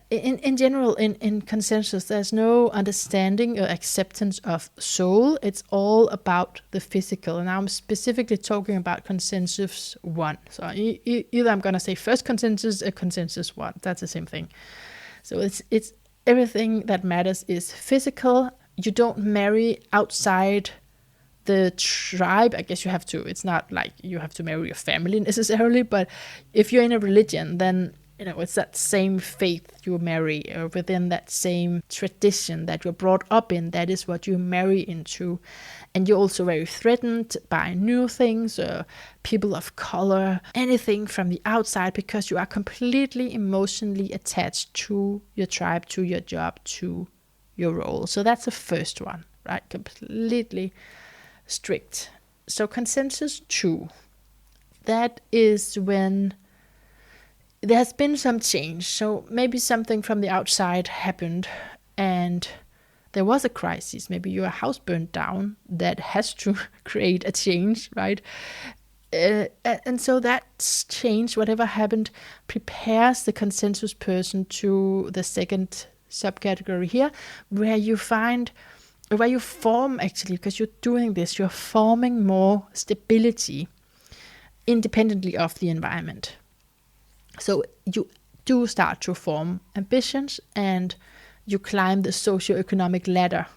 in general, in consensus, there's no understanding or acceptance of soul. It's all about the physical. And I'm specifically talking about consensus 1. So either I'm going to say first consensus or consensus 1. That's the same thing. So it's everything that matters is physical. You don't marry outside the tribe. I guess you have to. It's not like you have to marry your family necessarily, but if you're in a religion, then it's that same faith you marry, or within that same tradition that you're brought up in. That is what you marry into. And you're also very threatened by new things, or people of color, anything from the outside, because you are completely emotionally attached to your tribe, to your job, to your role. So that's the first one, right? Completely strict. So consensus 2, that is when there has been some change. So maybe something from the outside happened and there was a crisis. Maybe your house burned down. That has to create a change, right? And so that change, whatever happened, prepares the consensus person to the second subcategory here, where you form, actually, because you're doing this, you're forming more stability independently of the environment. So you do start to form ambitions and you climb the socioeconomic ladder.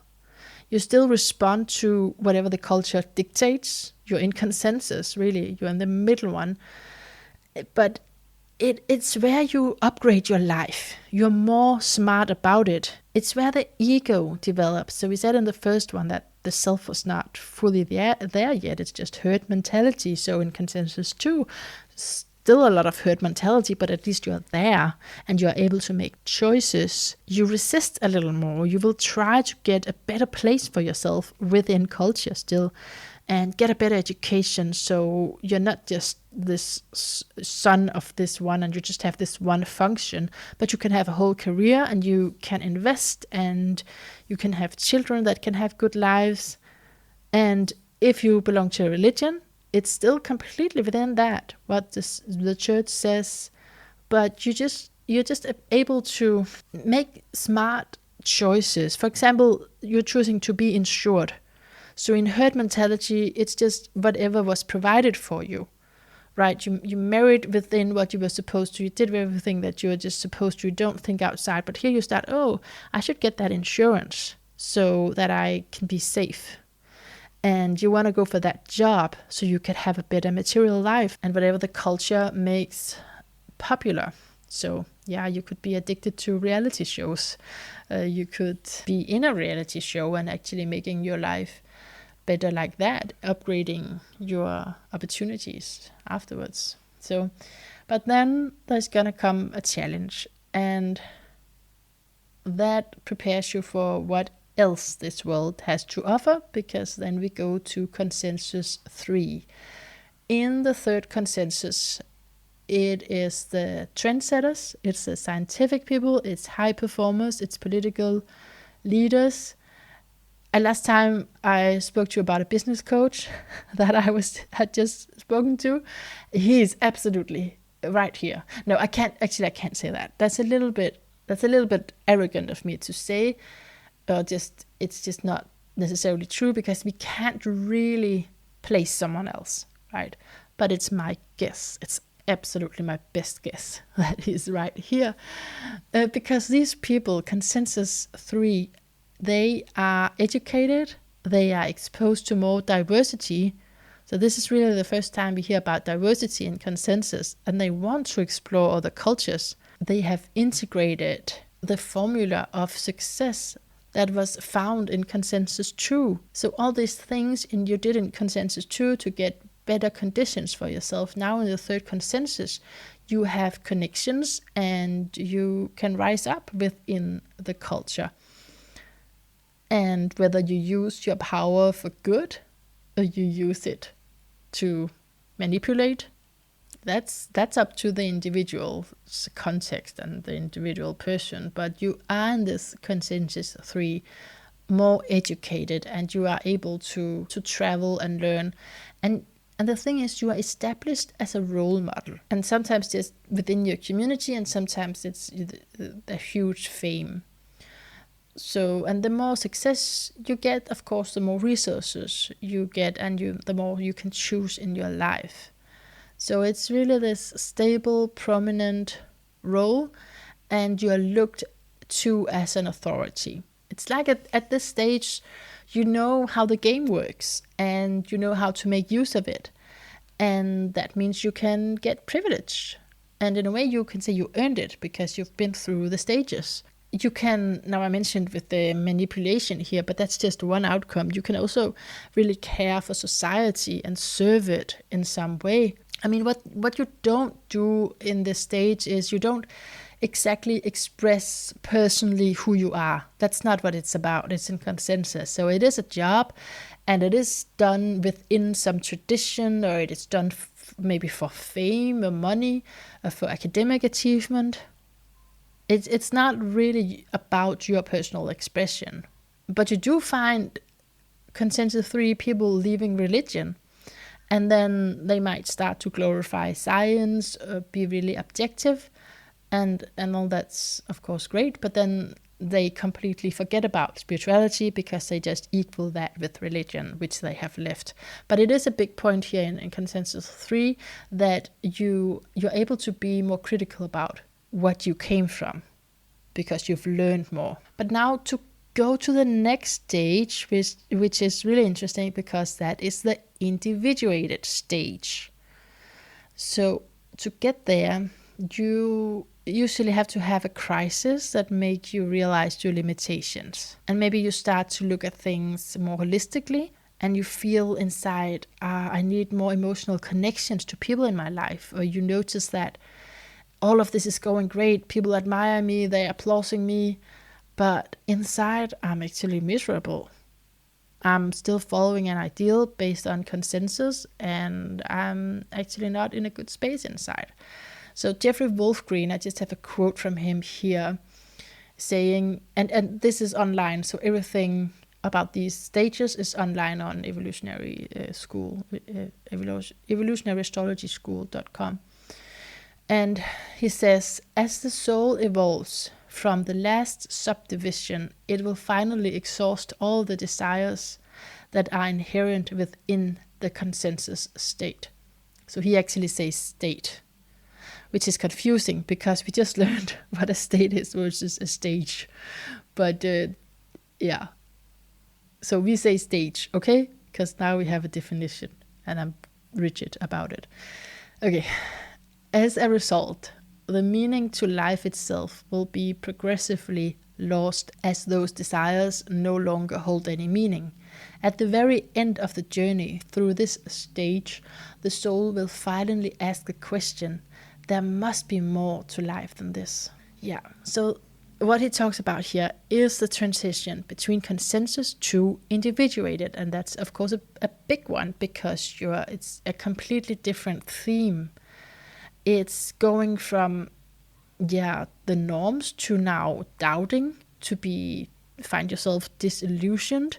You still respond to whatever the culture dictates. You're in consensus, really. You're in the middle one. But it's where you upgrade your life. You're more smart about it. It's where the ego develops. So we said in the first one that the self was not fully there yet. It's just herd mentality. So in consensus 2, still a lot of herd mentality, but at least you're there and you're able to make choices. You resist a little more. You will try to get a better place for yourself within culture still, and get a better education. So you're not just this son of this one and you just have this one function, but you can have a whole career and you can invest and you can have children that can have good lives. And if you belong to a religion, it's still completely within that, what the church says, but you're just able to make smart choices. For example, you're choosing to be insured. So in herd mentality, it's just whatever was provided for you, right? You married within what you were supposed to. You did everything that you were just supposed to. You don't think outside. But here you start, I should get that insurance so that I can be safe. And you want to go for that job so you can have a better material life and whatever the culture makes popular. So yeah, you could be addicted to reality shows. You could be in a reality show and actually making your life better like that, upgrading your opportunities afterwards. So, but then there's gonna come a challenge, and that prepares you for what else this world has to offer, because then we go to consensus 3. In the third consensus, it is the trendsetters, it's the scientific people, it's high performers, it's political leaders. And last time I spoke to you about a business coach that I had just spoken to. He is absolutely right here. No, I can't say that. That's a little bit arrogant of me to say. It's just not necessarily true, because we can't really place someone else, right? But it's my guess. It's absolutely my best guess that he's right here, because these people, consensus 3, they are educated, they are exposed to more diversity. So this is really the first time we hear about diversity in consensus, and they want to explore other cultures. They have integrated the formula of success that was found in consensus 2. So all these things you did in consensus 2 to get better conditions for yourself, now in the third consensus, you have connections and you can rise up within the culture. And whether you use your power for good or you use it to manipulate, that's up to the individual's context and the individual person. But you are in this consensus 3 more educated, and you are able to travel and learn. And And the thing is, you are established as a role model. And sometimes just within your community, and sometimes it's a huge fame. So, and the more success you get, of course, the more resources you get, and the more you can choose in your life. So it's really this stable, prominent role, and you are looked to as an authority. It's like at this stage, you know how the game works, and you know how to make use of it. And that means you can get privilege. And in a way, you can say you earned it because you've been through the stages. You can, now I mentioned with the manipulation here, but that's just one outcome. You can also really care for society and serve it in some way. I mean, what you don't do in this stage is you don't exactly express personally who you are. That's not what it's about. It's in consensus. So it is a job, and it is done within some tradition, or it is done maybe for fame or money or for academic achievement. It's not really about your personal expression. But you do find consensus 3 people leaving religion, and then they might start to glorify science or be really objective, and all that's of course great, but then they completely forget about spirituality because they just equal that with religion, which they have left. But it is a big point here in consensus 3 that you're able to be more critical about what you came from because you've learned more. But now to go to the next stage, which is really interesting because that is the individuated stage. So to get there, you usually have to have a crisis that make you realize your limitations. And maybe you start to look at things more holistically, and you feel inside, I need more emotional connections to people in my life. Or you notice that all of this is going great, people admire me, they're applauding me, but inside I'm actually miserable. I'm still following an ideal based on consensus, and I'm actually not in a good space inside. So Jeffrey Wolfgreen, I just have a quote from him here saying, and this is online, so everything about these stages is online on Evolutionary School, evolutionaryastrologyschool.com. And he says, as the soul evolves from the last subdivision, it will finally exhaust all the desires that are inherent within the consensus state. So he actually says state, which is confusing because we just learned what a state is versus a stage. But yeah, so we say stage, okay? Because now we have a definition and I'm rigid about it. Okay. As a result, the meaning to life itself will be progressively lost as those desires no longer hold any meaning. At the very end of the journey through this stage, the soul will finally ask the question, there must be more to life than this. Yeah, so what he talks about here is the transition between consensus to individuated, and that's of course a big one because it's a completely different theme. It's going from, the norms to now doubting, to find yourself disillusioned,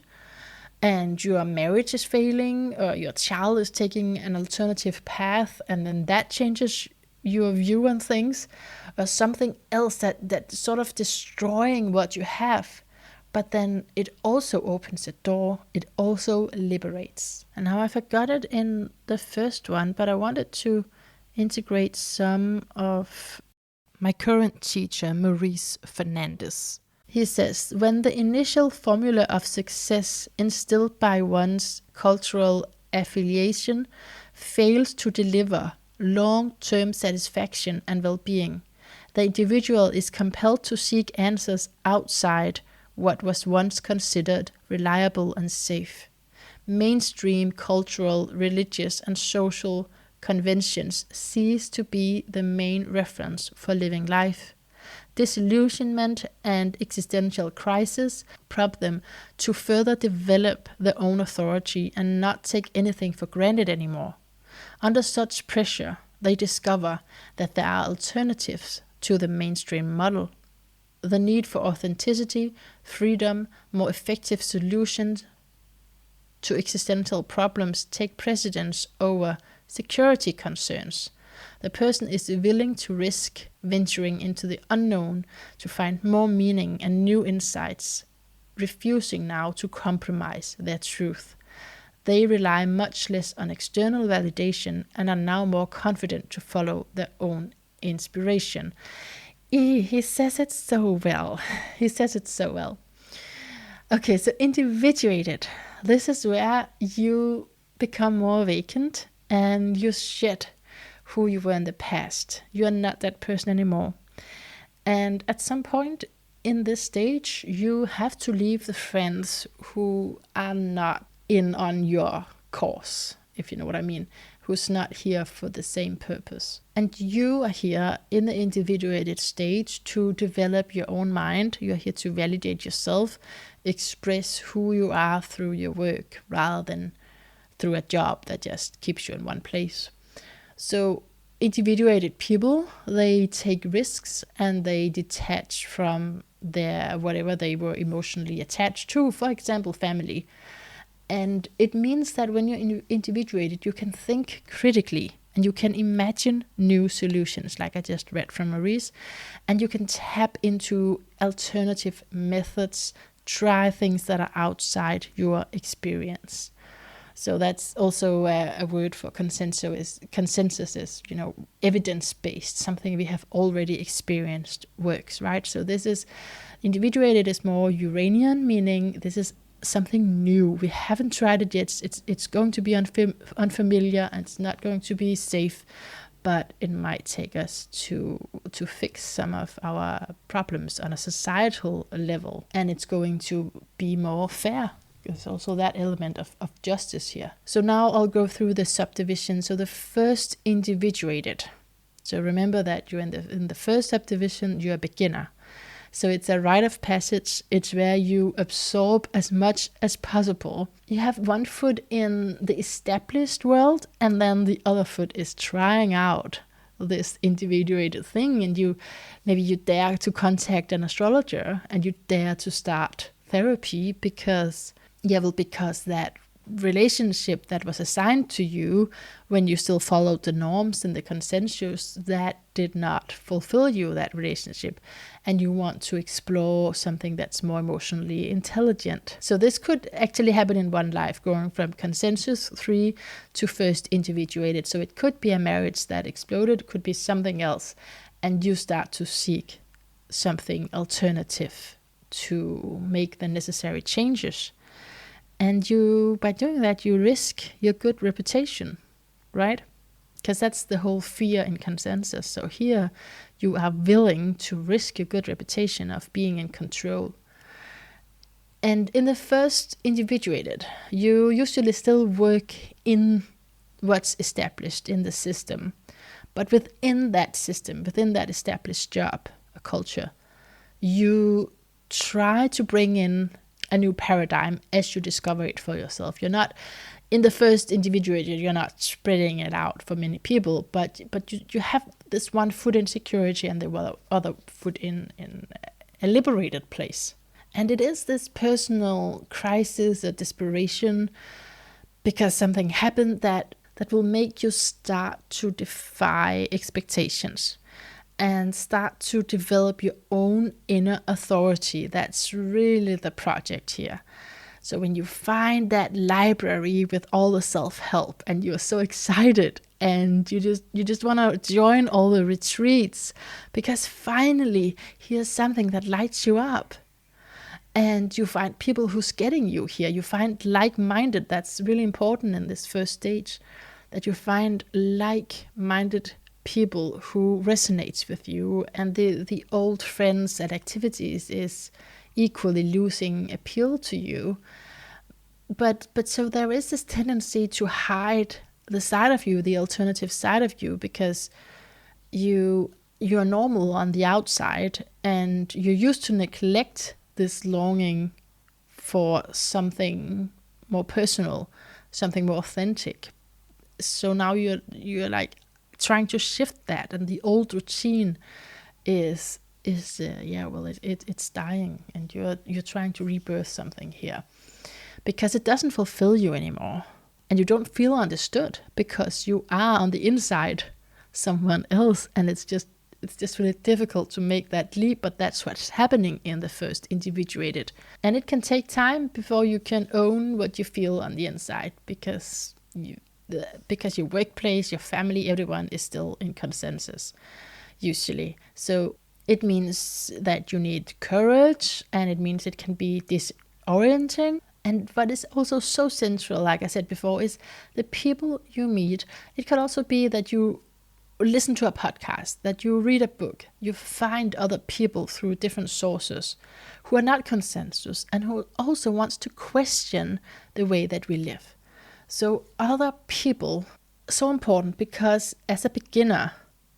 and your marriage is failing, or your child is taking an alternative path, and then that changes your view on things, or something else that sort of destroying what you have. But then it also opens a door, it also liberates. And now I forgot it in the first one, but I wanted to integrate some of my current teacher, Maurice Fernandez. He says, when the initial formula of success instilled by one's cultural affiliation fails to deliver long-term satisfaction and well-being, the individual is compelled to seek answers outside what was once considered reliable and safe. Mainstream cultural, religious, and social conventions cease to be the main reference for living life. Disillusionment and existential crisis prompt them to further develop their own authority and not take anything for granted anymore. Under such pressure, they discover that there are alternatives to the mainstream model. The need for authenticity, freedom, more effective solutions to existential problems take precedence over security concerns. The person is willing to risk venturing into the unknown to find more meaning and new insights, refusing now to compromise their truth. They rely much less on external validation and are now more confident to follow their own inspiration. He says it so well. He says it so well. Okay, so individuated. This is where you become more vacant and you shed who you were in the past. You are not that person anymore. And at some point in this stage, you have to leave the friends who are not in on your course, if you know what I mean, who's not here for the same purpose. And you are here in the individuated stage to develop your own mind. You're here to validate yourself, express who you are through your work rather than through a job that just keeps you in one place. So individuated people, they take risks and they detach from their whatever they were emotionally attached to, for example, family. And it means that when you're individuated, you can think critically and you can imagine new solutions, like I just read from Maurice, and you can tap into alternative methods, try things that are outside your experience. So that's also a word for consensus is, evidence-based, something we have already experienced works, right? So this is, individuated is more Uranian, meaning this is something new. We haven't tried it yet. It's going to be unfamiliar and it's not going to be safe, but it might take us to fix some of our problems on a societal level, and it's going to be more fair. There's also that element of justice here. So now I'll go through the subdivision. So the first, individuated. So remember that you're in the first subdivision, you're a beginner. So it's a rite of passage. It's where you absorb as much as possible. You have one foot in the established world, and then the other foot is trying out this individuated thing. And maybe you dare to contact an astrologer, and you dare to start therapy because that relationship that was assigned to you when you still followed the norms and the consensus, that did not fulfill you, that relationship, and you want to explore something that's more emotionally intelligent. So this could actually happen in one life, going from consensus 3 to first individuated. So it could be a marriage that exploded, it could be something else, and you start to seek something alternative to make the necessary changes. And by doing that, you risk your good reputation, right? Because that's the whole fear in consensus. So here you are willing to risk your good reputation of being in control. And in the first individuated, you usually still work in what's established in the system. But within that system, within that established job, a culture, you try to bring in a new paradigm as you discover it for yourself. You're not in the first individuated, you're not spreading it out for many people, but you have this one foot in security and the other foot in a liberated place. And it is this personal crisis or desperation because something happened that will make you start to defy expectations and start to develop your own inner authority. That's really the project here. So when you find that library with all the self-help and you're so excited and you just want to join all the retreats because finally here's something that lights you up. And you find people who's getting you here. You find like-minded. That's really important in this first stage, that you find like-minded people who resonates with you, and the old friends and activities is equally losing appeal to you. But so there is this tendency to hide the side of you, the alternative side of you, because you're normal on the outside and you used to neglect this longing for something more personal, something more authentic. So now you're like trying to shift that, and the old routine is it's dying, and you're trying to rebirth something here. because it doesn't fulfill you anymore. And you don't feel understood because you are on the inside someone else, and it's just really difficult to make that leap, but that's what's happening in the first individuated. And it can take time before you can own what you feel on the inside, because your workplace, your family, everyone is still in consensus, usually. So it means that you need courage, and it means it can be disorienting. And what is also so central, like I said before, is the people you meet. It could also be that you listen to a podcast, that you read a book, you find other people through different sources who are not consensus and who also wants to question the way that we live. So other people, so important, because as a beginner,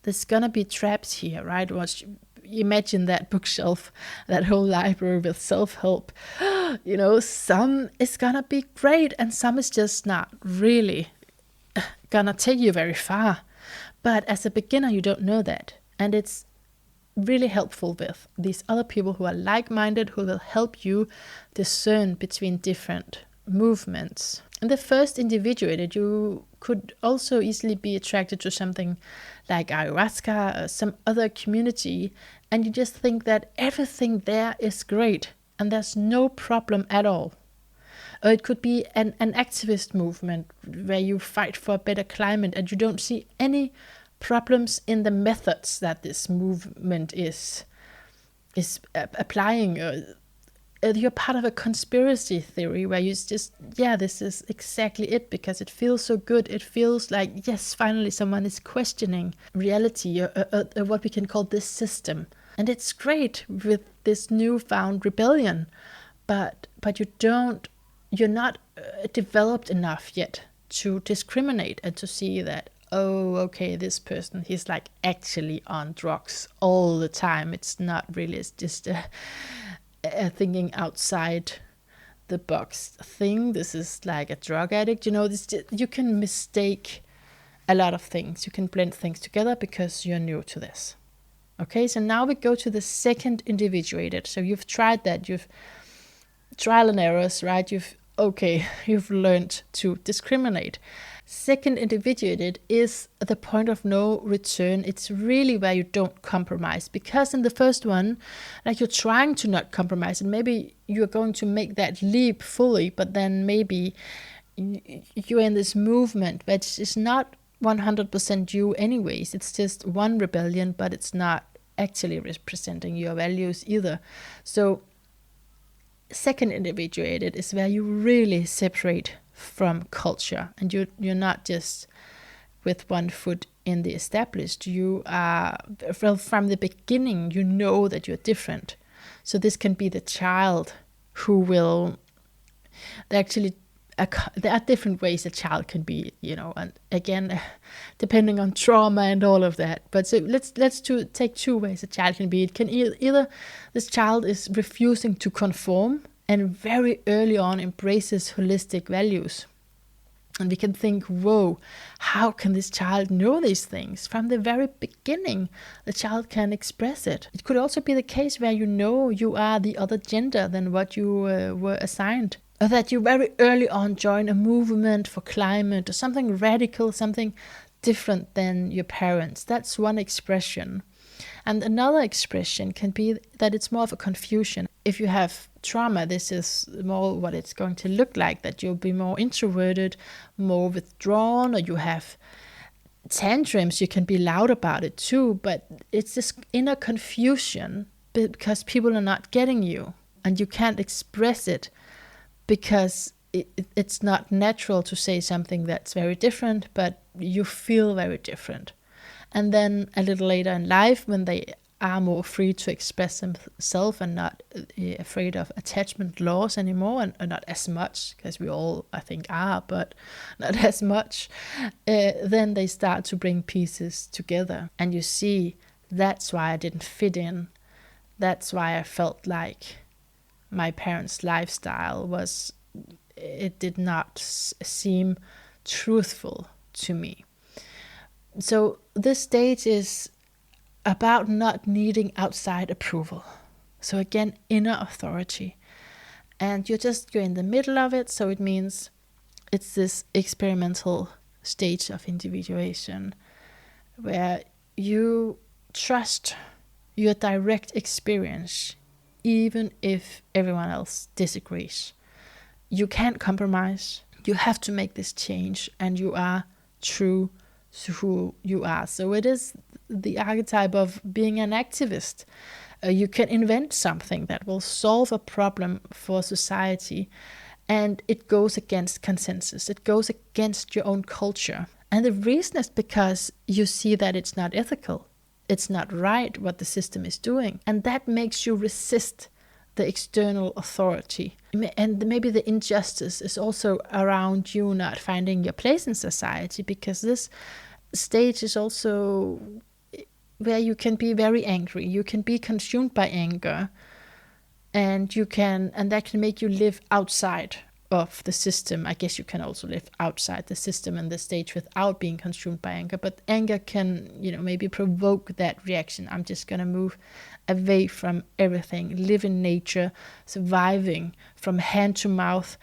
there's gonna be traps here, right? Imagine that bookshelf, that whole library with self-help. Some is gonna be great and some is just not really gonna take you very far. But as a beginner, you don't know that. And it's really helpful with these other people who are like-minded, who will help you discern between different movements. In the first individuated, you could also easily be attracted to something like ayahuasca or some other community, and you just think that everything there is great and there's no problem at all. Or it could be an activist movement where you fight for a better climate and you don't see any problems in the methods that this movement is applying. You're part of a conspiracy theory where you just, this is exactly it, because it feels so good. It feels like, yes, finally someone is questioning reality, or what we can call this system. And it's great with this newfound rebellion, but you're not developed enough yet to discriminate and to see that, oh, okay, this person, he's like actually on drugs all the time. It's not really, it's just a thinking outside the box thing. This is like a drug addict, you can mistake a lot of things. You can blend things together because you're new to this. Okay, so now we go to the second individuated. So you've tried that, you've trial and errors, right? You've learned to discriminate. Second individuated is the point of no return. It's really where you don't compromise, because in the first one, like, you're trying to not compromise, and maybe you're going to make that leap fully, but then maybe you're in this movement which is not 100% you anyways. It's just one rebellion, but it's not actually representing your values either. So second individuated is where you really separate from culture, and you're not just with one foot in the established. You are, from the beginning, you know that you're different. So this can be the child who will actually, there are different ways a child can be, and again, depending on trauma and all of that. But so let's take two ways a child can be. It can either this child is refusing to conform and very early on embraces holistic values. And we can think, whoa, how can this child know these things? From the very beginning, the child can express it. It could also be the case where you are the other gender than what you were assigned. Or that you very early on join a movement for climate, or something radical, something different than your parents. That's one expression. And another expression can be that it's more of a confusion. If you have trauma, this is more what it's going to look like, that you'll be more introverted, more withdrawn, or you have tantrums. You can be loud about it too, but it's this inner confusion because people are not getting you, and you can't express it because it's not natural to say something that's very different, but you feel very different. And then a little later in life, when they are more free to express themselves and not afraid of attachment laws anymore, and not as much, because we all, I think, are, but not as much, then they start to bring pieces together. And you see, that's why I didn't fit in. That's why I felt like my parents' lifestyle it did not seem truthful to me. So this stage is about not needing outside approval. So again, inner authority. And you're in the middle of it, so it means it's this experimental stage of individuation where you trust your direct experience even if everyone else disagrees. You can't compromise. You have to make this change, and you are true to who you are. So it is the archetype of being an activist. You can invent something that will solve a problem for society, and it goes against consensus. It goes against your own culture. And the reason is because you see that it's not ethical. It's not right what the system is doing. And that makes you resist the external authority. And maybe the injustice is also around you not finding your place in society, because this stage is also where you can be very angry. You can be consumed by anger, and that can make you live outside of the system. I guess you can also live outside the system in this stage without being consumed by anger, but anger can, maybe provoke that reaction. I'm just going to move away from everything, live in nature, surviving from hand to mouth,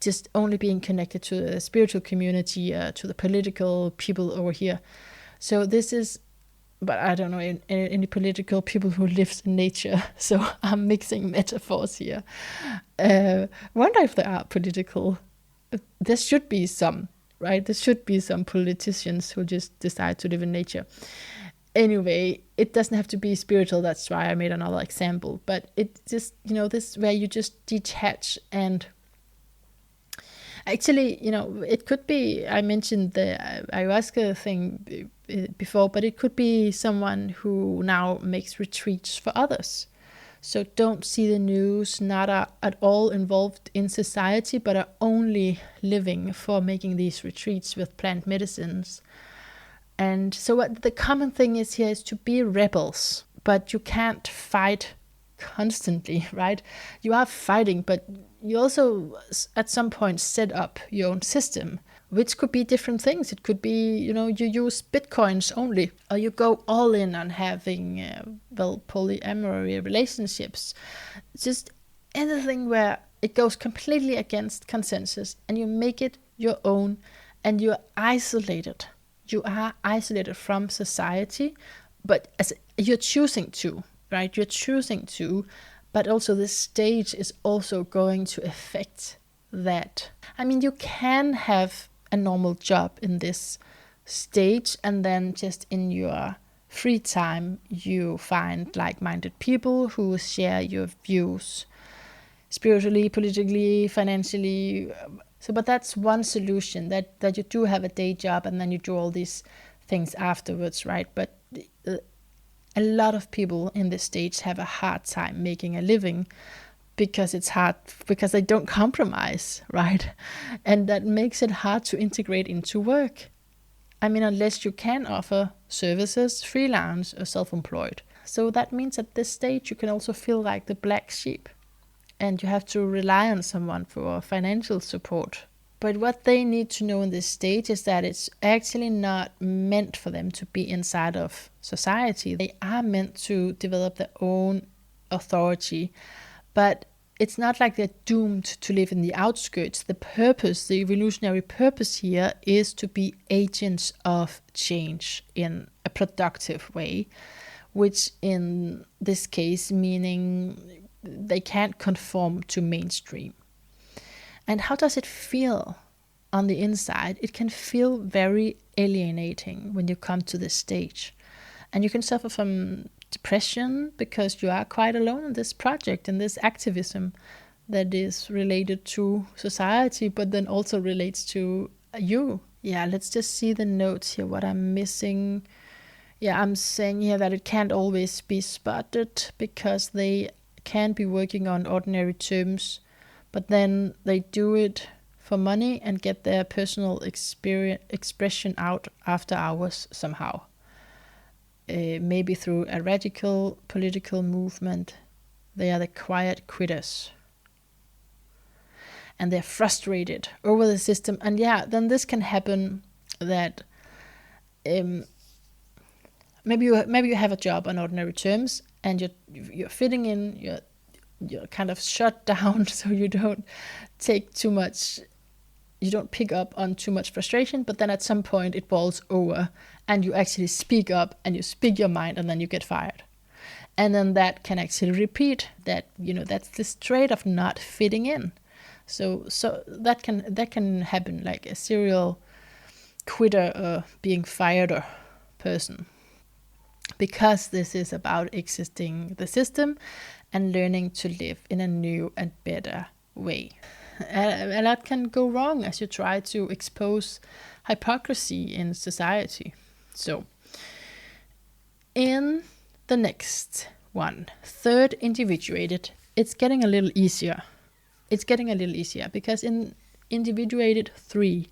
just only being connected to the spiritual community, to the political people over here. So this is, but I don't know any political people who lives in nature, so I'm mixing metaphors here. Wonder if there are political, there should be some, right? There should be some politicians who just decide to live in nature. Anyway, it doesn't have to be spiritual, that's why I made another example, but it just, this where you just detach. And actually, it could be, I mentioned the ayahuasca thing before, but it could be someone who now makes retreats for others. So don't see the news, not at all involved in society, but are only living for making these retreats with plant medicines. And so what the common thing is here is to be rebels, but you can't fight constantly, right? You are fighting, but you also at some point set up your own system, which could be different things. It could be, you use bitcoins only, or you go all in on having, polyamory relationships. Just anything where it goes completely against consensus and you make it your own, and you're isolated. You are isolated from society, but as you're choosing to, right? You're choosing to, but also this stage is also going to affect that. I mean, you can have a normal job in this stage, and then just in your free time, you find like-minded people who share your views spiritually, politically, financially. So, but that's one solution, that you do have a day job and then you do all these things afterwards, right? But a lot of people in this stage have a hard time making a living because it's hard, because they don't compromise, right? And that makes it hard to integrate into work. I mean, unless you can offer services, freelance or self-employed. So that means at this stage you can also feel like the black sheep, and you have to rely on someone for financial support. But what they need to know in this stage is that it's actually not meant for them to be inside of society. They are meant to develop their own authority, but it's not like they're doomed to live in the outskirts. The purpose, the evolutionary purpose here, is to be agents of change in a productive way, which in this case meaning they can't conform to mainstream. And how does it feel on the inside? It can feel very alienating when you come to this stage. And you can suffer from depression because you are quite alone in this project, in this activism that is related to society, but then also relates to you. Yeah, let's just see the notes here, what I'm missing. Yeah, I'm saying here that it can't always be spotted because they can be working on ordinary terms, but then they do it for money and get their personal expression out after hours somehow. Maybe through a radical political movement. They are the quiet quitters. And they're frustrated over the system. And yeah, then this can happen that maybe you have a job on ordinary terms and you're fitting in, you're you're kind of shut down, so you don't take too much, you don't pick up on too much frustration, but then at some point it boils over and you actually speak up and you speak your mind, and then you get fired. And then that can actually repeat. That, that's this trait of not fitting in. So that can happen, like a serial quitter, being fired person, because this is about exiting the system and learning to live in a new and better way. A lot can go wrong as you try to expose hypocrisy in society. So, in the next one, third individuated, it's getting a little easier. It's getting a little easier because in individuated 3,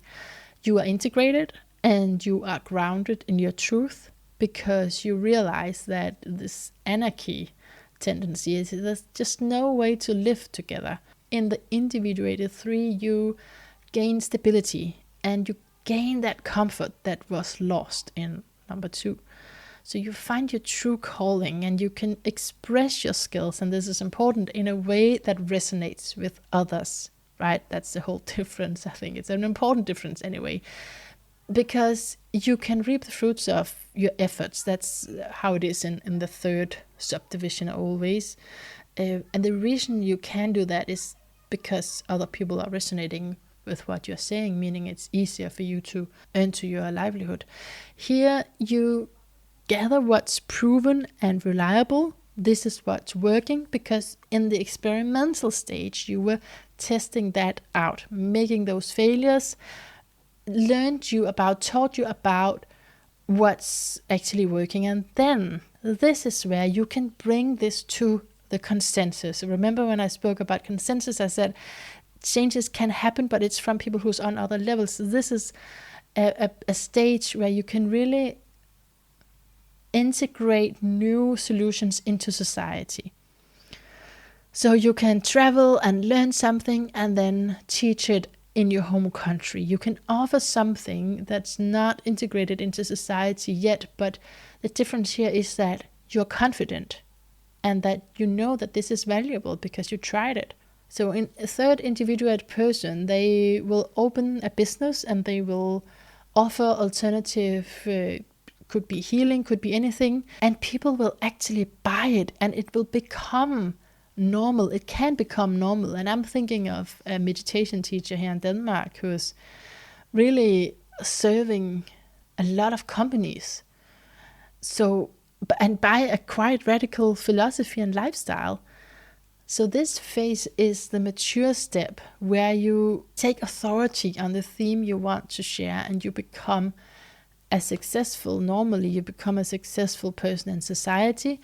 you are integrated and you are grounded in your truth, because you realize that this anarchy tendency is there's just no way to live together. In the individuated 3, you gain stability and you gain that comfort that was lost in number 2. So you find your true calling and you can express your skills, and this is important, in a way that resonates with others, right? That's the whole difference. I think it's an important difference anyway, because you can reap the fruits of your efforts. That's how it is in the third subdivision always. And the reason you can do that is because other people are resonating with what you're saying, meaning it's easier for you to earn to your livelihood. Here you gather what's proven and reliable. This is what's working, because in the experimental stage you were testing that out, making those failures, taught you about what's actually working, and then this is where you can bring this to the consensus. Remember when I spoke about consensus, I said changes can happen, but it's from people who's on other levels. So this is a stage where you can really integrate new solutions into society. So you can travel and learn something and then teach it in your home country. You can offer something that's not integrated into society yet, but the difference here is that you're confident and that you know that this is valuable because you tried it. So in a third individuated person, they will open a business and they will offer alternative, could be healing, could be anything, and people will actually buy it and it will become normal. It can become normal. And I'm thinking of a meditation teacher here in Denmark who's really serving a lot of companies. So, and by a quite radical philosophy and lifestyle. So this phase is the mature step where you take authority on the theme you want to share and you become you become a successful person in society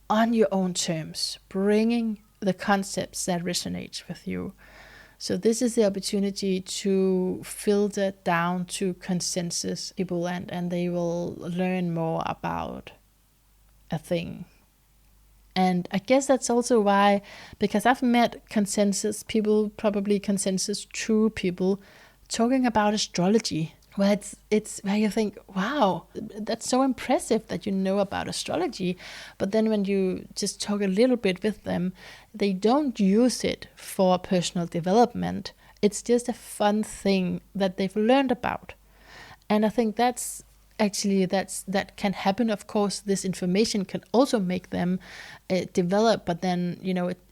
on your own terms, bringing the concepts that resonate with you. So this is the opportunity to filter down to consensus people, and they will learn more about a thing. And I guess that's also why, because I've met consensus people, probably consensus true people, talking about astrology, where it's where you think, wow, that's so impressive that you know about astrology. But then when you just talk a little bit with them, they don't use it for personal development. It's just a fun thing that they've learned about. And I think that's actually that can happen. Of course, this information can also make them develop, but then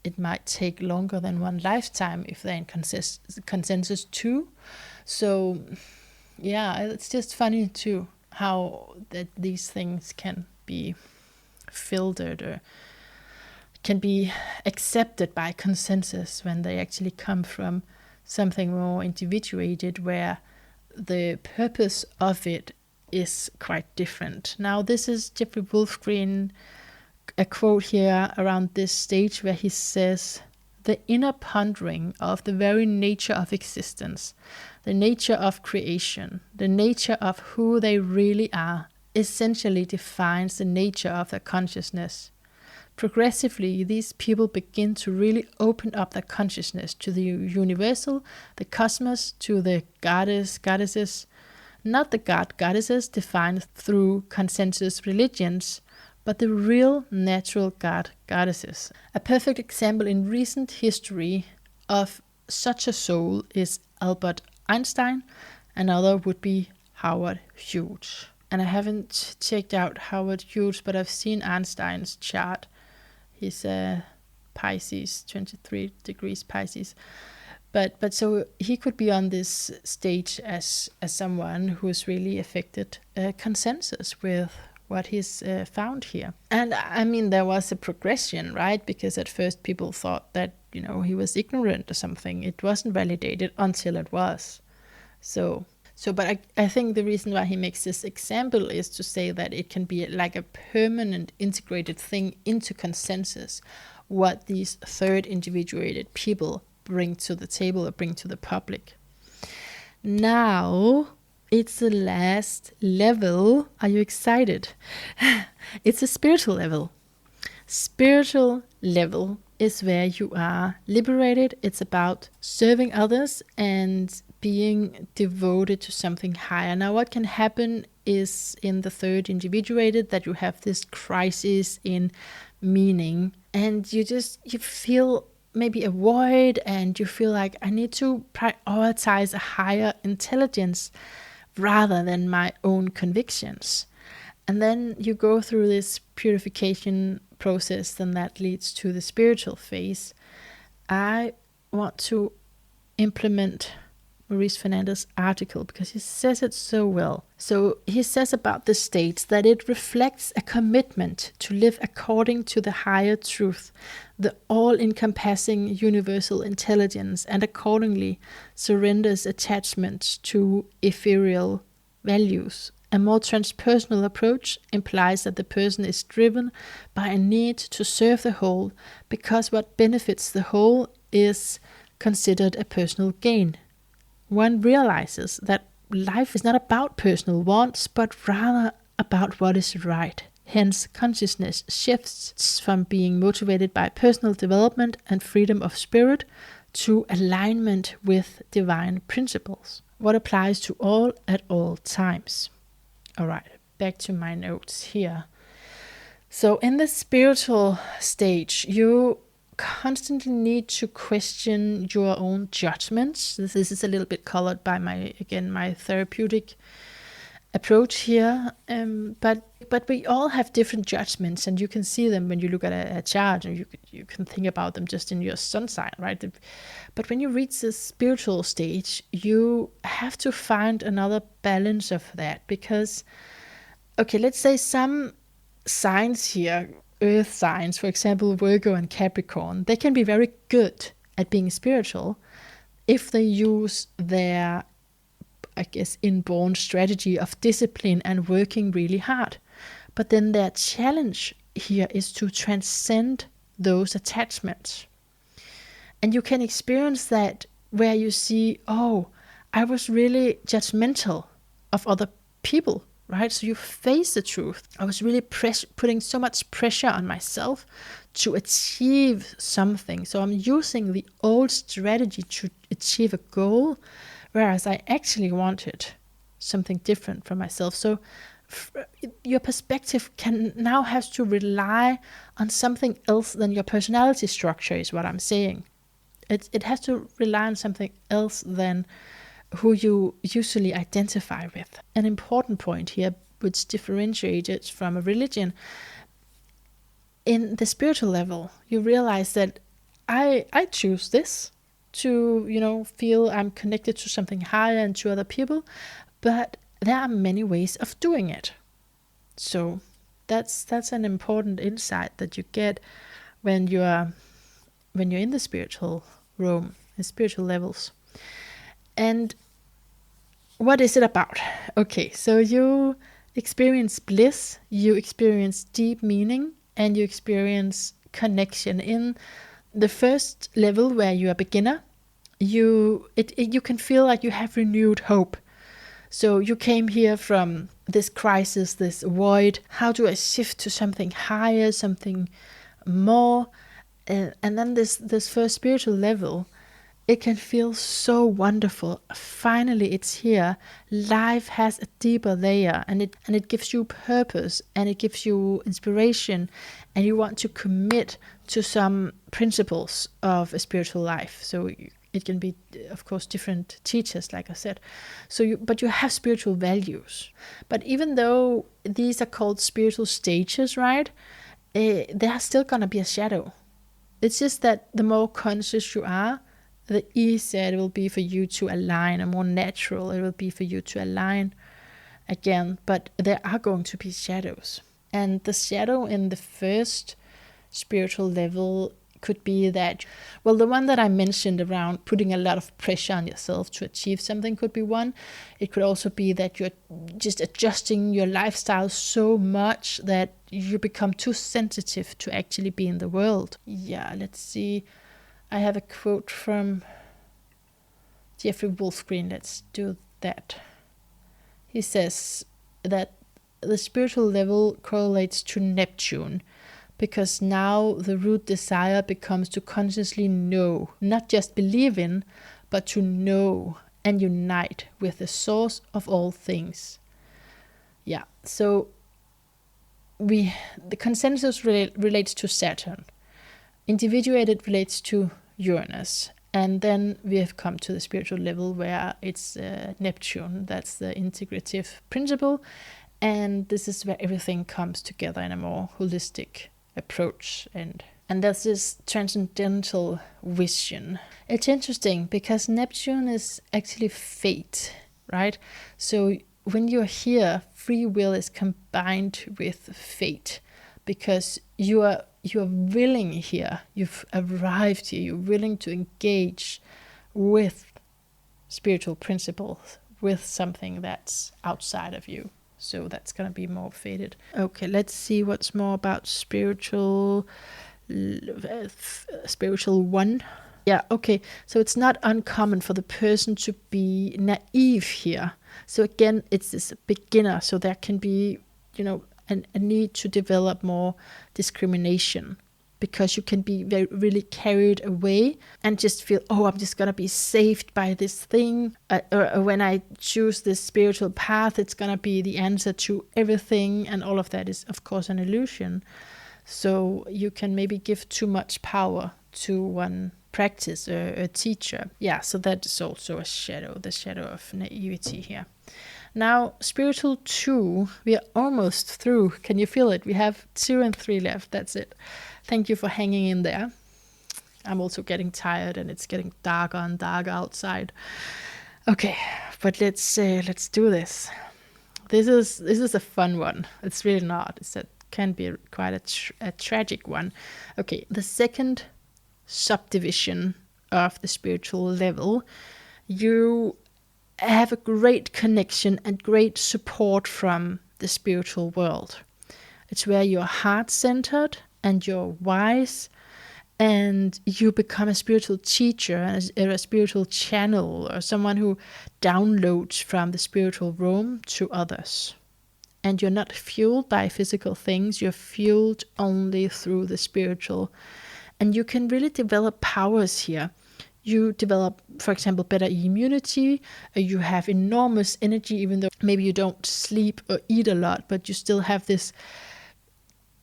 it might take longer than one lifetime if they're in consensus too. So yeah, it's just funny too how that these things can be filtered or can be accepted by consensus when they actually come from something more individuated, where the purpose of it is quite different. Now, this is Jeffrey Wolfgreen, a quote here around this stage where he says, "The inner pondering of the very nature of existence, the nature of creation, the nature of who they really are, essentially defines the nature of their consciousness. Progressively, these people begin to really open up their consciousness to the universal, the cosmos, to the goddesses, not the goddesses defined through consensus religions, but the real natural goddesses. A perfect example in recent history of such a soul is Albert Einstein. Another would be Howard Hughes. And I haven't checked out Howard Hughes, but I've seen Einstein's chart. He's a Pisces, 23 degrees Pisces. But so he could be on this stage as someone who's really affected consensus with what he's found here. And I mean, there was a progression, right? Because at first people thought that, he was ignorant or something. It wasn't validated until it was. But I think the reason why he makes this example is to say that it can be like a permanent integrated thing into consensus, what these third individuated people bring to the table or bring to the public. Now, it's the last level. Are you excited? It's a spiritual level. Spiritual level is where you are liberated. It's about serving others and being devoted to something higher. Now, what can happen is in the third individuated that you have this crisis in meaning, and you feel maybe a void, and you feel like I need to prioritize a higher intelligence rather than my own convictions. And then you go through this purification process, then that leads to the spiritual phase. I want to implement Maurice Fernandez's article because he says it so well. So he says about the states that it reflects a commitment to live according to the higher truth, the all-encompassing universal intelligence, and accordingly surrenders attachment to ethereal values. A more transpersonal approach implies that the person is driven by a need to serve the whole because what benefits the whole is considered a personal gain. One realizes that life is not about personal wants, but rather about what is right. Hence, consciousness shifts from being motivated by personal development and freedom of spirit to alignment with divine principles, what applies to all at all times. All right, back to my notes here. So in the spiritual stage, you constantly need to question your own judgments. This is a little bit colored by my therapeutic approach here. But we all have different judgments, and you can see them when you look at a chart, and you can think about them just in your sun sign, right? But when you reach the spiritual stage, you have to find another balance of that, because, okay, let's say some signs here, earth signs, for example, Virgo and Capricorn, they can be very good at being spiritual if they use their, inborn strategy of discipline and working really hard. But then their challenge here is to transcend those attachments. And you can experience that where you see, oh, I was really judgmental of other people, right? So you face the truth. I was really putting so much pressure on myself to achieve something. So I'm using the old strategy to achieve a goal, whereas I actually wanted something different for myself. So your perspective can now have to rely on something else than your personality structure, is what I'm saying. It has to rely on something else than who you usually identify with. An important point here, which differentiates it from a religion, in the spiritual level, you realize that I choose this to, feel I'm connected to something higher and to other people, but there are many ways of doing it. So that's an important insight that you get when you're in the spiritual realm, the spiritual levels. And what is it about? Okay, so you experience bliss, you experience deep meaning, and you experience connection. In the first level, where you are a beginner, you can feel like you have renewed hope. So you came here from this crisis, this void. How do I shift to something higher, something more? And then this first spiritual level it can feel so wonderful. Finally, it's here. Life has a deeper layer, and it gives you purpose, and it gives you inspiration, and you want to commit to some principles of a spiritual life. So it can be, of course, different teachers, like I said. But you have spiritual values. But even though these are called spiritual stages, right? There are still gonna be a shadow. It's just that the more conscious you are, the easier it will be for you to align, and more natural it will be for you to align again. But there are going to be shadows. And the shadow in the first spiritual level could be that, well, the one that I mentioned around putting a lot of pressure on yourself to achieve something could be one. It could also be that you're just adjusting your lifestyle so much that you become too sensitive to actually be in the world. Yeah, let's see. I have a quote from Jeffrey Wolfgreen. Let's do that. He says that the spiritual level correlates to Neptune, because now the root desire becomes to consciously know, not just believe in, but to know and unite with the source of all things. Yeah, so the consensus relates to Saturn. Individuated relates to Uranus. And then we have come to the spiritual level where it's Neptune. That's the integrative principle. And this is where everything comes together in a more holistic approach. And that's this transcendental vision. It's interesting because Neptune is actually fate, right? So when you're here, free will is combined with fate, because you are willing here, you've arrived here, you're willing to engage with spiritual principles, with something that's outside of you. So that's going to be more fated. Okay, let's see what's more about spiritual one. Yeah, okay, so it's not uncommon for the person to be naive here. So again, it's this beginner, so there can be, a need to develop more discrimination, because you can be really carried away and just feel, I'm just going to be saved by this thing. Or when I choose this spiritual path, it's going to be the answer to everything. And all of that is, of course, an illusion. So you can maybe give too much power to one practice or a teacher. Yeah, so that is also a shadow, the shadow of naivety here. Now, spiritual 2, we are almost through. Can you feel it? We have 2 and 3 left. That's it. Thank you for hanging in there. I'm also getting tired, and it's getting darker and darker outside. Okay, but let's do this. This is a fun one. It's really not. It can be quite a tragic one. Okay, the second subdivision of the spiritual level, you have a great connection and great support from the spiritual world. It's where you're heart-centered and you're wise, and you become a spiritual teacher or a spiritual channel, or someone who downloads from the spiritual realm to others. And you're not fueled by physical things, you're fueled only through the spiritual. And you can really develop powers here. You develop, for example, better immunity. You have enormous energy, even though maybe you don't sleep or eat a lot, but you still have this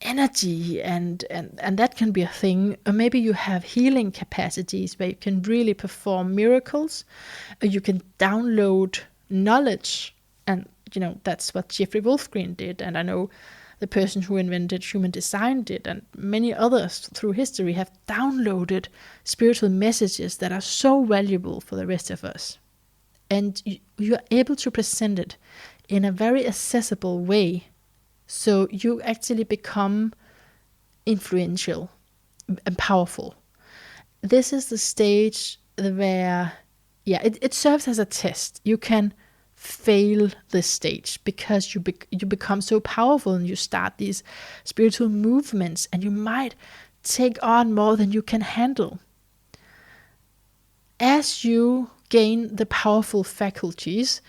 energy, and that can be a thing. Or maybe you have healing capacities where you can really perform miracles. Or you can download knowledge, and that's what Jeffrey Wolfgreen did, and I know the person who invented human design did, and many others through history have downloaded spiritual messages that are so valuable for the rest of us. And you are able to present it in a very accessible way. So you actually become influential and powerful. This is the stage where, it serves as a test. You can fail this stage because you become so powerful, and you start these spiritual movements, and you might take on more than you can handle. As you gain the powerful faculties,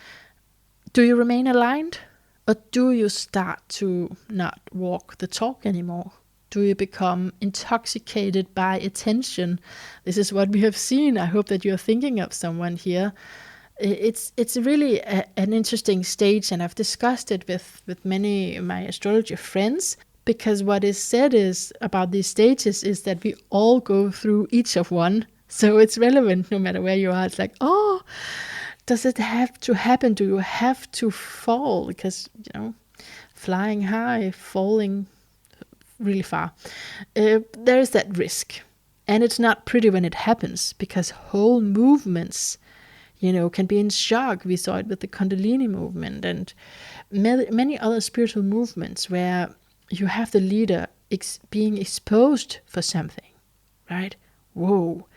do you remain aligned, or do you start to not walk the talk anymore? Do you become intoxicated by attention? This is what we have seen. I hope that you're thinking of someone here. It's really an interesting stage, and I've discussed it with many of my astrology friends, because what is said is about these stages is that we all go through each of one. So it's relevant no matter where you are. It's like, oh, does it have to happen? Do you have to fall? Because, flying high, falling really far. There is that risk. And it's not pretty when it happens, because whole movements, can be in shock. We saw it with the Kundalini movement and many other spiritual movements where you have the leader being exposed for something, right? Whoa,